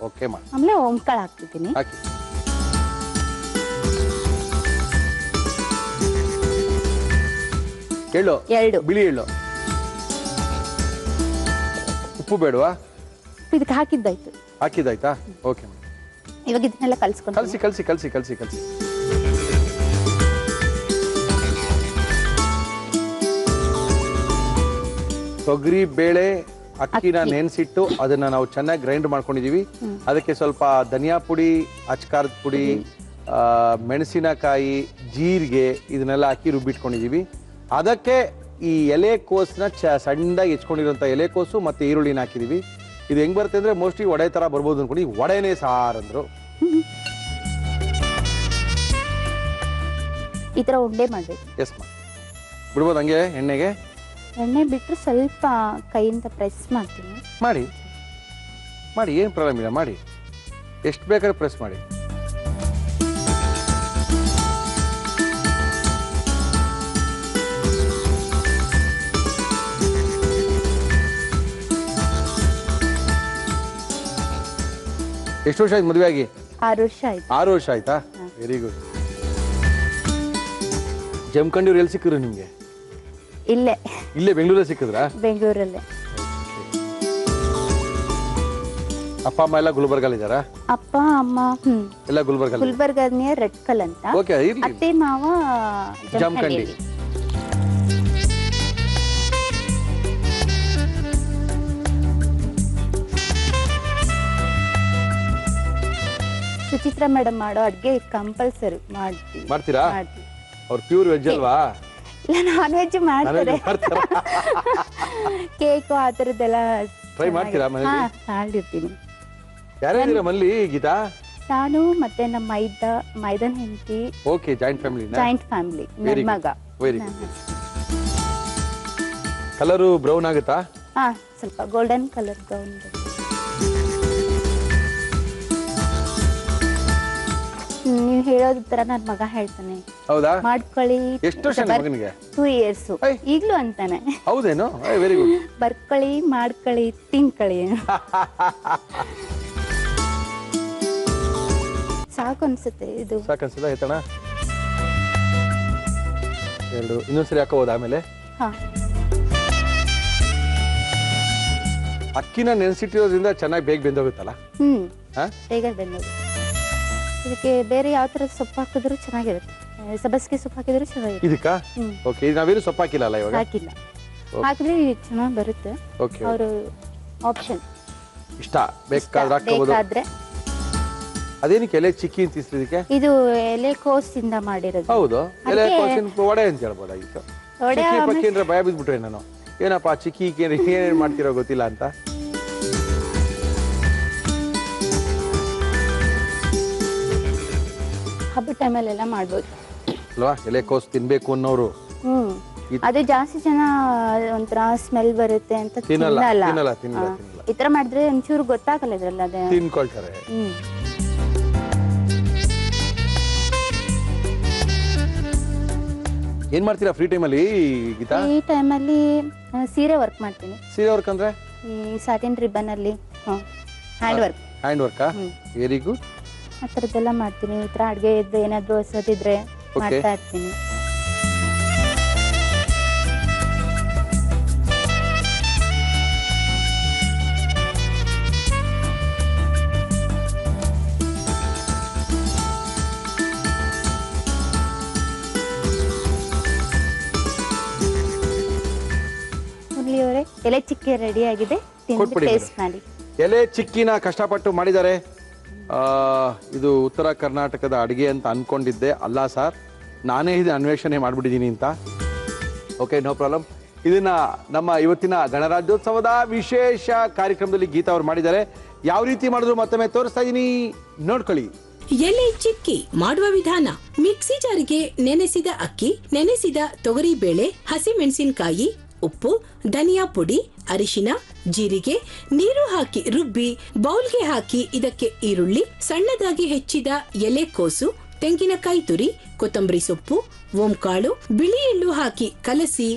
ಓಕೆ ಮಾ. ಆಮೇಲೆ ಓಂಕಾಳು ಹಾಕ್ತಿದ್ದೀನಿ. ಹಾಕಿ. ಎಳ್ಳು, ಬಿಳಿ ಎಳ್ಳು. ಉಪ್ಪು ಬೇಡವಾ? ಇದಕ್ಕೆ ಹಾಕಿದ್ದಾಯ್ತು. ಹಾಕಿದ್ದಾಯ್ತಾ? ಓಕೆ. ಇವಾಗ ಇದನ್ನೆಲ್ಲ ಕಲಿಸ್ಕೊಂಡು ಕಲಸಿ ಕಲಸಿ ಕಲಸಿ ಕಲಸಿ ಕಲಸಿ. ತೊಗರಿ ಬೇಳೆ ಅಕ್ಕಿನ ನೆನೆಸಿಟ್ಟು ಅದನ್ನ ನಾವು ಚೆನ್ನಾಗಿ ಗ್ರೈಂಡ್ ಮಾಡ್ಕೊಂಡಿದೀವಿ. ಅದಕ್ಕೆ ಸ್ವಲ್ಪ ಧನಿಯಾ ಪುಡಿ, ಅಚ್ಕಾರದ ಪುಡಿ, ಮೆಣಸಿನಕಾಯಿ, ಜೀರಿಗೆ ಇದನ್ನೆಲ್ಲ ಹಾಕಿ ರುಬ್ಬಿಟ್ಕೊಂಡಿದೀವಿ. ಅದಕ್ಕೆ ಈ ಎಲೆಕೋಸನ್ನ ಸಣ್ಣದಾಗಿ ಹೆಚ್ಕೊಂಡಿರೋಂಥ ಎಲೆಕೋಸು ಮತ್ತೆ ಈರುಳ್ಳಿನ ಹಾಕಿದೀವಿ. ಇದು ಹೆಂಗ್ ಬರುತ್ತೆ ಅಂದ್ರೆ ಮೋಸ್ಟ್ಲಿ ವಡೆ ತರ ಬರ್ಬೋದು ಅನ್ಕೊಂಡು ವಡೆನೇ ಸಾರ್ ಅಂದ್ರು. ಈ ತರ ಉಂಡೆ ಮಾಡ್ಬೇಕು. ಎಸ್ ಮಾ. ಬಿಡ್ಬೋದು ಹಂಗೆ ಎಣ್ಣೆಗೆ? ಎಣ್ಣೆ ಬಿಟ್ಟರೆ ಸ್ವಲ್ಪ ಕೈಯಿಂದ ಪ್ರೆಸ್ ಮಾಡ್ತೀನಿ. ಮಾಡಿ ಮಾಡಿ, ಏನು ಪ್ರಾಬ್ಲಮ್ ಇಲ್ಲ, ಮಾಡಿ. ಎಷ್ಟು ಬೇಕಾದ್ರೆ ಪ್ರೆಸ್ ಮಾಡಿ. ಎಷ್ಟು ವರ್ಷ ಆಯ್ತು ಮದುವೆ ಆಗಿ? 6 ವರ್ಷ ಆಯ್ತು. 6 ವರ್ಷ ಆಯ್ತಾ? Very good. ಜಮಖಂಡಿಯವ್ರು ಎಲ್ಲಿ ಸಿಕ್ಕಿದ್ರು ನಿಮ್ಗೆ? ಇಲ್ಲೇ ಬೆಂಗಳೂರಲ್ಲಿ ಸಿಕ್ಕಿದ್ರಾ? ಬೆಂಗಳೂರಲ್ಲೇ. ಅಪ್ಪ ಅಮ್ಮ ಎಲ್ಲ ಗುಲ್ಬರ್ಗಲ್ಲಿ ಇದ್ದಾರಾ? ಅಪ್ಪ ಅಮ್ಮ ಎಲ್ಲ ಗುಲ್ಬರ್ಗ ನಿಯರ್ ರೆಡ್ಕಲ್ ಅಂತ. ಓಕೆ, ಇರ್ಲಿ. ಅತ್ತೆ ಮಾವ ಜಮಖಂಡಿ. ಸುಚಿತ್ರಾ ಮೇಡಮ್ ಮಾಡೋ ಅಡ್ಗೆ ಕಂಪಲ್ಸರಿ ಮಾಡ್ತೀವಿ. ಮಾಡ್ತೀರಾ? ಅವ್ರು ಪ್ಯೂರ್ ವೆಜ್ ಅಲ್ವಾ? ಇಲ್ಲ, ನಾನ್ ವೆಜ್ ಮಾಡ್ತಾರೆ. ಕೇಕು ಆ ಥರದ್ದೆಲ್ಲ ಟ್ರೈ ಮಾಡ್ತೀರಾ ಮನೇಲಿ? ಮಾಡಿರ್ತೀನಿ. ಯಾರ್ಯಾರಿದ್ದೀರಾ ಮನೇಲಿ ಗೀತಾ? ನಾನು ಮತ್ತೆ ನಮ್ಮ ಮೈದನ್ ಹೆಂಡತಿ. Okay, joint family. Joint family. ನನ್ನ ಮಗ. Very good. ಕಲರು ಬ್ರೌನ್ ಆಗುತ್ತಾ? ಹಾ, ಸ್ವಲ್ಪ ಗೋಲ್ಡನ್ ಕಲರ್ ಬ್ರೌನ್. ನೀವು ಹೇಳೋದ ತರ ನನ್ನ ಮಗ ಹೇಳ್ತಾನೆ. ಹೌದಾ? ಮಾಡ್ಕೊಳ್ಳಿ. ಎಷ್ಟು ವರ್ಷ ಮಗನಿಗೆ? 2 years. ಈಗ್ಲೂ ಅಂತಾನೆ. ಹೌದೇನು? Very good. ಬರ್ಕೊಳ್ಳಿ, ಮಾಡ್ಕೊಳ್ಳಿ, ತಿನ್ಕೊಳ್ಳಿ. ಸಾಕು ಅನ್ಸುತ್ತೆ ಇದು. ಸಾಕು ಅನ್ಸುತ್ತಾ? ಆಯ್ತಣ್ಣ, ಎರಡು ಇನ್ನೊಂದ್ಸರಿ ಹಾಕೋಬೋದು ಆಮೇಲೆ. ಹಾ, ಅಕ್ಕಿನ ನೆನೆಸಿಟ್ಟಿರೋದ್ರಿಂದ ಚೆನ್ನಾಗಿ ಬೇಗ ಬೆಂದೋಗುತ್ತಲ್ಲ? ಬೇಗ ಬೆಂದೋಗುತ್ತೆ. ಇದಕ್ಕೆ ಬೇರೆ ಯಾವ ತರ ಸೊಪ್ಪು ಹಾಕಿದ್ರು ಚೆನ್ನಾಗಿರುತ್ತೆ. ಸಬ್ಬಸಿಗೆ ಸೊಪ್ಪು ಹಾಕಿದ್ರು ಚೆನ್ನಾಗಿರುತ್ತೆ. ಇದಕ್ಕ? ಓಕೆ, ನಾವೇನು ಸೊಪ್ಪು ಹಾಕಿಲ್ಲ ಅಲ್ಲ ಇವಾಗ? ಹಾಕಿಲ್ಲ. ಹಾಕಿದ್ರೆ ಚೆನ್ನಾಗಿ ಬರುತ್ತೆ. ಓಕೆ, ಅವರು ಆಪ್ಷನ್ ಇಷ್ಟ ಬೇಕಾದ್ರೆ ಹಾಕೋಬಹುದು. ಅದೇನಕ್ಕೆ ಎಲೆ ಚಿಕ್ಕಿ ಅಂತ ಇದಕ್ಕೆ? ಇದು ಎಲೆಕೋಸಿಂದ ಮಾಡಿರೋದು. ಹೌದು, ಎಲೆಕೋಸಿನ ವಡೆ ಅಂತ ಹೇಳ್ಬೋದಾಗಿತ್ತು. ಚಿಕ್ಕಿ ಪಕ್ಕಿ ಅಂದ್ರೆ ಭಯ ಬಿದ್ಬಿಟ್ರೆ ನಾನು, ಏನಪ್ಪ ಚಿಕ್ಕಿ ಏನೇನ್ ಮಾಡ್ತಿರೋ ಗೊತ್ತಿಲ್ಲ ಅಂತ. ಹಬ್ಬದ ಟೈಮಲ್ಲೆಲ್ಲ ಮಾಡ್ಬೋದು ಅಲ್ವಾ? ಎಲೆಕೋಸು ತಿನ್ಬೇಕು ಅನ್ನೋರು. ಅದು ಜಾಸ್ತಿ ಜನ ಒಂಥರ ಸ್ಮೆಲ್ ಬರುತ್ತೆ ಅಂತ ತಿನ್ನಲ್ಲ. ಈ ತರ ಮಾಡಿದ್ರೆ ಒಂಚೂರು ಗೊತ್ತಾಗಲ್ಲ ಇದ್ರಲ್ಲ, ಅದೇ ತಿನ್ಕೊಳ್ತಾರೆ. ಏನ್ ಮಾಡ್ತೀರಾ ಫ್ರೀ ಟೈಮಲ್ಲಿ ಗೀತಾ? ಈ ಟೈಮಲ್ಲಿ ಸೀರೆ ವರ್ಕ್ ಮಾಡ್ತೀನಿ. ಸೀರೆ ವರ್ಕ್ ಅಂದ್ರೆ ಈ ಸಾಟಿನ್ ರಿಬ್ಬನ್ ಅಲ್ಲಿ ಹ್ಯಾಂಡ್ ವರ್ಕ್. ಹ್ಯಾಂಡ್ ವರ್ಕಾ? Very good. ಆ ಥರದ್ದೆಲ್ಲ ಮಾಡ್ತೀನಿ. ಈ ಥರ ಅಡುಗೆ ಇದ್ದು ಏನಾದರೂ ಹೊಸದಿದ್ರೆ ಮಾಡ್ತಾ ಇರ್ತೀನಿ. ಮುರಳಿಯವರೇ, ಎಲೆ ಚಿಕ್ಕಿ ರೆಡಿ ಆಗಿದೆ, ತಿಂದು ಟೇಸ್ಟ್ ಮಾಡಿ. ಎಲೆ ಚಿಕ್ಕಿನ ಕಷ್ಟಪಟ್ಟು ಮಾಡಿದ್ದಾರೆ. ಇದು ಉತ್ತರ ಕರ್ನಾಟಕದ ಅಡುಗೆ ಅಂತ ಅನ್ಕೊಂಡಿದ್ದೆ, ಅಲ್ಲ ಸರ್, ನಾನೇ ಇದು ಅನ್ವೇಷಣೆ ಮಾಡಿಬಿಟ್ಟಿದ್ದೀನಿ ಅಂತ. Okay, no problem. ಇದನ್ನ ನಮ್ಮ ಇವತ್ತಿನ ಗಣರಾಜ್ಯೋತ್ಸವದ ವಿಶೇಷ ಕಾರ್ಯಕ್ರಮದಲ್ಲಿ ಗೀತಾ ಅವರು ಮಾಡಿದ್ದಾರೆ. ಯಾವ ರೀತಿ ಮಾಡಿದ್ರು ಮತ್ತೊಮ್ಮೆ ತೋರಿಸ್ತಾ ಇದ್ದೀನಿ, ನೋಡ್ಕೊಳ್ಳಿ. ಎಲೆ ಚಿಕ್ಕಿ ಮಾಡುವ ವಿಧಾನ: ಮಿಕ್ಸಿ ಜಾರಿಗೆ ನೆನೆಸಿದ ಅಕ್ಕಿ, ನೆನೆಸಿದ ತೊಗರಿ ಬೇಳೆ, ಹಸಿಮೆಣಸಿನಕಾಯಿ, ಉಪ್ಪು, ಧನಿಯಾ ಪುಡಿ, ಅರಿಶಿನ, ಜೀರಿಗೆ, ನೀರು ಹಾಕಿ ರುಬ್ಬಿ ಬೌಲ್ಗೆ ಹಾಕಿ ಇದಕ್ಕೆ ಈರುಳ್ಳಿ, ಸಣ್ಣದಾಗಿ ಹೆಚ್ಚಿದ ಎಲೆಕೋಸು, ತೆಂಗಿನಕಾಯಿ ತುರಿ, ಕೊತ್ತಂಬರಿ ಸೊಪ್ಪು, ಓಂಕಾಳು, ಬಿಳಿ ಎಳ್ಳು ಹಾಕಿ ಕಲಸಿ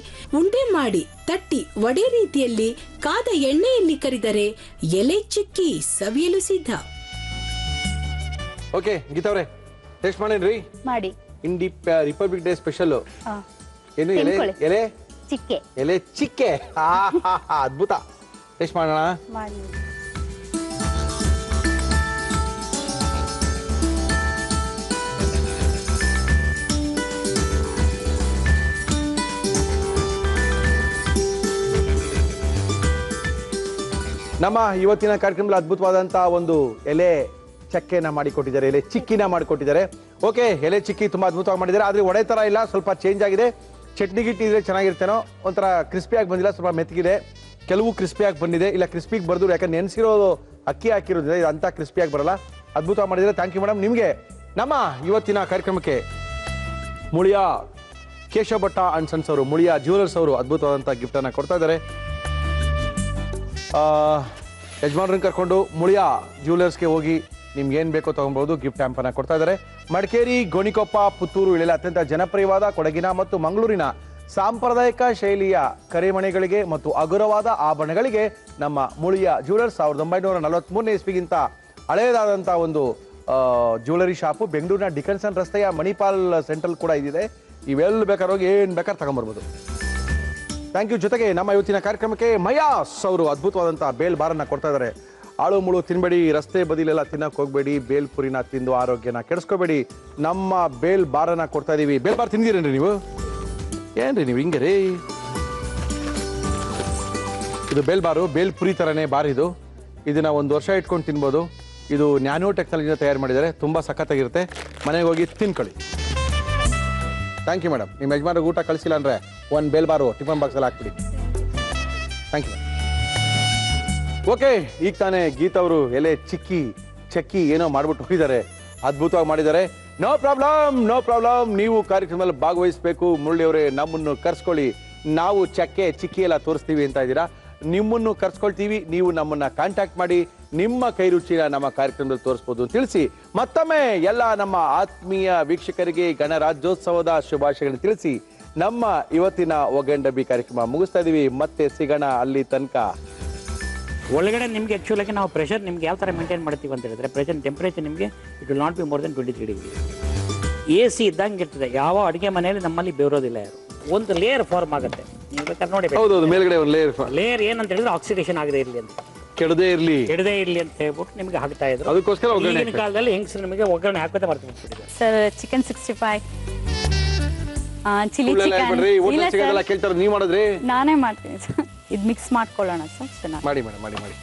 ಉಂಡೆ ಮಾಡಿ ತಟ್ಟಿ ವಡೆ ರೀತಿಯಲ್ಲಿ ಕಾದ ಎಣ್ಣೆಯಲ್ಲಿ ಕರಿದರೆ ಎಲೆ ಚಿಕ್ಕಿ ಸವಿಯಲು ಸಿದ್ಧ. ಓಕೆ ಗೀತಾ ಅವರೇ, ಟೇಸ್ಟ್ ಮಾಡೇನ್ರಿ? ಮಾಡಿ. ರಿಪಬ್ಲಿಕ್ ಡೇ ಸ್ಪೆಷಲ್ ಏನು? ಎಲೆ ಚಿಕ್ಕೆ. ಎಲೆ ಚಿಕ್ಕೆ, ಅದ್ಭುತ. ಟೇಸ್ಟ್ ಮಾಡೋಣ. ಮಾಡಿ. ನಮ್ಮ ಇವತ್ತಿನ ಕಾರ್ಯಕ್ರಮದಲ್ಲಿ ಅದ್ಭುತವಾದಂತಹ ಒಂದು ಎಲೆ ಚಕ್ಕೆನ ಮಾಡಿಕೊಟ್ಟಿದ್ದಾರೆ, ಎಲೆ ಚಿಕ್ಕಿನ ಮಾಡಿಕೊಟ್ಟಿದ್ದಾರೆ. ಓಕೆ, ಎಲೆ ಚಿಕ್ಕಿ ತುಂಬಾ ಅದ್ಭುತವಾಗಿ ಮಾಡಿದ್ದಾರೆ. ಆದ್ರೆ ಒಡೆ ತರ ಇಲ್ಲ, ಸ್ವಲ್ಪ ಚೇಂಜ್ ಆಗಿದೆ. ಚಟ್ನಿ ಗಿಟ್ಟಿ ಇದ್ರೆ ಚೆನ್ನಾಗಿರ್ತೇನೋ, ಒಂಥರ ಕ್ರಿಸ್ಪಿಯಾಗಿ ಬಂದಿಲ್ಲ, ಸ್ವಲ್ಪ ಮೆತ್ತಗಿದೆ. ಕೆಲವು ಕ್ರಿಸ್ಪಿಯಾಗಿ ಬಂದಿದೆ, ಇಲ್ಲ ಕ್ರಿಸ್ಪಿಗೆ ಬರ್ದು, ಯಾಕಂದ್ರೆ ನೆನೆಸಿರೋದು ಅಕ್ಕಿ ಹಾಕಿರೋದ್ರಿಂದ ಇದು ಅಂತ ಕ್ರಿಸ್ಪಿಯಾಗಿ ಬರಲ್ಲ. ಅದ್ಭುತವಾಗಿ ಮಾಡಿದ್ರೆ ಥ್ಯಾಂಕ್ ಯು ಮೇಡಮ್. ನಿಮಗೆ ನಮ್ಮ ಇವತ್ತಿನ ಕಾರ್ಯಕ್ರಮಕ್ಕೆ ಮುಳಿಯ ಕೇಶವ ಭಟ್ಟ ಅಂಡ್ ಸನ್ಸ್ ಅವರು, ಮುಳಿಯ ಜ್ಯುವೆಲರ್ಸ್ ಅವರು ಅದ್ಭುತವಾದಂಥ ಗಿಫ್ಟನ್ನು ಕೊಡ್ತಾ ಇದ್ದಾರೆ. ಯಜಮಾನ್ರನ್ನ ಕರ್ಕೊಂಡು ಮುಳಿಯ ಜ್ಯುವೆಲರ್ಸ್ಗೆ ಹೋಗಿ ನಿಮ್ಗೆ ಏನು ಬೇಕೋ ತೊಗೊಬೋದು, ಗಿಫ್ಟ್ ಹ್ಯಾಂಪನ್ನು ಕೊಡ್ತಾ ಇದ್ದಾರೆ. ಮಡಿಕೇರಿ, ಗೋಣಿಕೊಪ್ಪ, ಪುತ್ತೂರು ಇಳೆಲ್ಲ ಅತ್ಯಂತ ಜನಪ್ರಿಯವಾದ ಕೊಡಗಿನ ಮತ್ತು ಮಂಗಳೂರಿನ ಸಾಂಪ್ರದಾಯಿಕ ಶೈಲಿಯ ಕರೆಮಣೆಗಳಿಗೆ ಮತ್ತು ಹಗುರವಾದ ಆಭರಣಗಳಿಗೆ ನಮ್ಮ ಮುಳಿಯ ಜ್ಯುವೆಲರ್ಸ್ 1943ನೇ ಇಸ್ವಿಗಿಂತ ಹಳೆಯದಾದಂಥ ಒಂದು ಜ್ಯುವೆಲರಿ ಶಾಪು. ಬೆಂಗಳೂರಿನ ಡಿಕನ್ಸನ್ ರಸ್ತೆಯ ಮಣಿಪಾಲ್ ಸೆಂಟ್ರಲ್ ಕೂಡ ಇದಿದೆ. ಇವೆಲ್ಲ ಬೇಕಾದ್ರೆ ಹೋಗಿ ಏನು ಬೇಕಾದ್ರೆ ತಗೊಂಬರ್ಬೋದು. Thank you. ಜೊತೆಗೆ ನಮ್ಮ ಇವತ್ತಿನ ಕಾರ್ಯಕ್ರಮಕ್ಕೆ ಮಯಾಸ್ ಅವರು ಅದ್ಭುತವಾದಂಥ ಬೇಲ್ ಬಾರನ್ನು ಕೊಡ್ತಾ ಇದ್ದಾರೆ. ಆಳು ಮುಳು ತಿನ್ಬೇಡಿ, ರಸ್ತೆ ಬದಿಲೆಲ್ಲ ತಿನ್ನಕ್ಕೆ ಹೋಗ್ಬೇಡಿ, ಬೇಲ್ ಪುರಿನ ತಿಂದು ಆರೋಗ್ಯನ ಕೆಡಿಸ್ಕೋಬೇಡಿ. ನಮ್ಮ ಬೇಲ್ ಬಾರನ್ನ ಕೊಡ್ತಾ ಇದೀವಿ. ಬೇಲ್ ಬಾರ್ ತಿಂದಿರೇನ್ರಿ ನೀವು? ಏನ್ರಿ ನೀವು ಹಿಂಗೆ ರೀ? ಇದು ಬೇಲ್ ಬಾರು, ಬೇಲ್ ಪುರಿ ಥರನೇ ಬಾರ್ ಇದು. ಇದನ್ನ 1 ವರ್ಷ ಇಟ್ಕೊಂಡು ತಿನ್ಬೋದು. ಇದು ನ್ಯಾನೋ ಟೆಕ್ನಾಲಜಿನ ತಯಾರು ಮಾಡಿದ್ದಾರೆ, ತುಂಬ ಸಖತ್ತಾಗಿರುತ್ತೆ. ಮನೆಗೆ ಹೋಗಿ ತಿನ್ಕೊಳ್ಳಿ. Thank you madam. ನಿಮ್ಮ ಯಜಮಾನ್ರಿಗೆ ಊಟ ಕಳಿಸಿಲ್ಲ ಅಂದರೆ ಒಂದು ಬೇಲ್ಬಾರು ಟಿಫನ್ ಬಾಕ್ಸಲ್ಲಿ ಹಾಕ್ಬಿಡಿ. Thank you madam. ಓಕೆ, ಈಗ ತಾನೇ ಗೀತಾ ಅವರು ಎಲೆ ಚಕ್ಕಿ ಏನೋ ಮಾಡ್ಬಿಟ್ಟು ಹೋಗಿದ್ದಾರೆ, ಅದ್ಭುತವಾಗಿ ಮಾಡಿದ್ದಾರೆ. No problem. ನೀವು ಕಾರ್ಯಕ್ರಮದಲ್ಲಿ ಭಾಗವಹಿಸಬೇಕು. ಮುರಳಿಯವರೇ, ನಮ್ಮನ್ನು ಕರ್ಸ್ಕೊಳ್ಳಿ, ನಾವು ಚಿಕ್ಕಿ ಎಲ್ಲ ತೋರಿಸ್ತೀವಿ ಅಂತ ಇದ್ದೀರಾ. ನಿಮ್ಮನ್ನು ಕರ್ಸ್ಕೊಳ್ತೀವಿ, ನೀವು ನಮ್ಮನ್ನ ಕಾಂಟ್ಯಾಕ್ಟ್ ಮಾಡಿ, ನಿಮ್ಮ ಕೈ ರುಚಿನ ನಮ್ಮ ಕಾರ್ಯಕ್ರಮದಲ್ಲಿ ತೋರಿಸ್ಬೋದು ಅಂತ ತಿಳಿಸಿ ಮತ್ತೊಮ್ಮೆ ಎಲ್ಲ ನಮ್ಮ ಆತ್ಮೀಯ ವೀಕ್ಷಕರಿಗೆ ಗಣರಾಜ್ಯೋತ್ಸವದ ಶುಭಾಶಯಗಳನ್ನು ತಿಳಿಸಿ ನಮ್ಮ ಇವತ್ತಿನ ಒಗ್ಗಂಡಬ್ಬಿ ಕಾರ್ಯಕ್ರಮ ಮುಗಿಸ್ತಾ ಇದೀವಿ. ಮತ್ತೆ ಸಿಗೋಣ, ಅಲ್ಲಿ ತನಕ. ಒಳಗಡೆ ನಿಮಗೆ ಆ್ಯಕ್ಚುಲಾಗಿ ನಾವು ಪ್ರೆಷರ್ ನಿಮ್ಗೆ ಯಾವ ಥರ ಮೇಂಟೈನ್ ಮಾಡ್ತೀವಿ ಅಂತ ಹೇಳಿದ್ರೆ, ಪ್ರೆಷರ್ ಟೆಂಪ್ರೇಚರ್ ನಿಮಗೆ it will not be more than 23 degree. AC ಇದ್ದಂಗೆ ಇರ್ತದೆ. ಯಾವ ಅಡುಗೆ ಮನೆಯಲ್ಲಿ ನಮ್ಮಲ್ಲಿ ಬೇರೋದಿಲ್ಲ. ಒಂದು ಲೇಯರ್ ಫಾರ್ಮ್ ಆಗುತ್ತೆ. ನೀವು ಬೇಕಾದ್ರೆ ನೋಡಿ, ಹೌದೌದು, ಮೇಲ್ಗಡೆ ಒಂದು ಲೇಯರ್ ಏನಂತ ಹೇಳಿದ್ರೆ ಆಕ್ಸಿಡೇಷನ್ ಆಗದೆ ಇರಲಿ ಅಂತ, ಕೆಡದೇ ಇರಲಿ ಅಂತ ಹೇಳ್ಬಿಟ್ಟು ನಿಮಗೆ ಹಾಕ್ತಾ ಇದ್ರು. ಅದಕ್ಕೋಸ್ಕರ ಈಗಿನ ಕಾಲದಲ್ಲಿ ಹೆಂಗಸರು ನಿಮಗೆ ಒಗ್ಗರಣೆ ಹಾಕೋದೇ ಮರ್ತು ಬಿಡ್ತಿದ್ರು. ಸರ್ ಚಿಕನ್ 65, ಚಿಲ್ಲಿ ಚಿಕನ್ ನೀವು ಮಾಡಿದ್ರಿ? ನಾನೇ ಮಾಡ್ತೀನಿ ಸರ್. ಇದು ಮಿಕ್ಸ್ ಮಾಡ್ಕೊಳ್ಳೋಣ ಸರ್. ಚೆನ್ನಾಗಿ ಮಾಡಿ.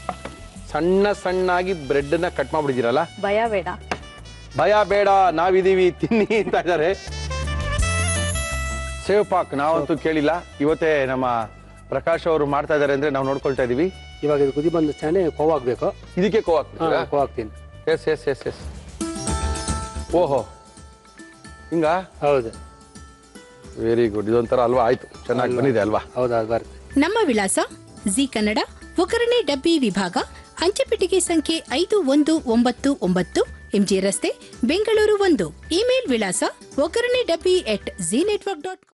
ಸಣ್ಣಾಗಿ ಬ್ರೆಡ್ ನ ಕಟ್ ಮಾಡ್ಬಿಡಿದಿರಲ್ಲ. ಭಯ ಬೇಡ, ನಾವಿದೀವಿ, ತಿನ್ನಿ ಅಂತ ಇದ್ದಾರೆ. ಸೇವ್ ಪಾಕ್ ನಾವಂತೂ ಕೇಳಿಲ್ಲ. ಇವತ್ತೇ ನಮ್ಮ ಪ್ರಕಾಶ್ ಅವರು ಮಾಡ್ತಾ ಇದಾರೆ ಅಂದ್ರೆ ನಾವು ನೋಡ್ಕೊಳ್ತಾ ಇದೀವಿ. ಇವಾಗ ಇದು ಕುದಿ ಬಂದ ಚಾನೆ ಕೋವಾಗ್ಬೇಕು. ಇದಕ್ಕೆ ಕೋವಾಗ್ತೀನಿ. ಎಸ್. ಓಹೋ, ಹಿಂಗ? ಹೌದು. Very good. ಇದೊಂಥರ ಅಲ್ವಾ? ಆಯ್ತು, ಚೆನ್ನಾಗಿ ಬಂದಿದೆ ಅಲ್ವಾ? ಹೌದಾ, ಬರುತ್ತೆ. ನಮ್ಮ ವಿಳಾಸ ಜಿ ಕನ್ನಡ, ಒಗ್ಗರಣೆ ಡಬ್ಬಿ ವಿಭಾಗ, ಅಂಚೆಪೆಟ್ಟಿಗೆ ಸಂಖ್ಯೆ 5199, MG ರಸ್ತೆ, ಬೆಂಗಳೂರು 1. ಇಮೇಲ್ ವಿಳಾಸ ಒಗ್ಗರಣೆ ಡಬ್ಬಿ @znetwork.com.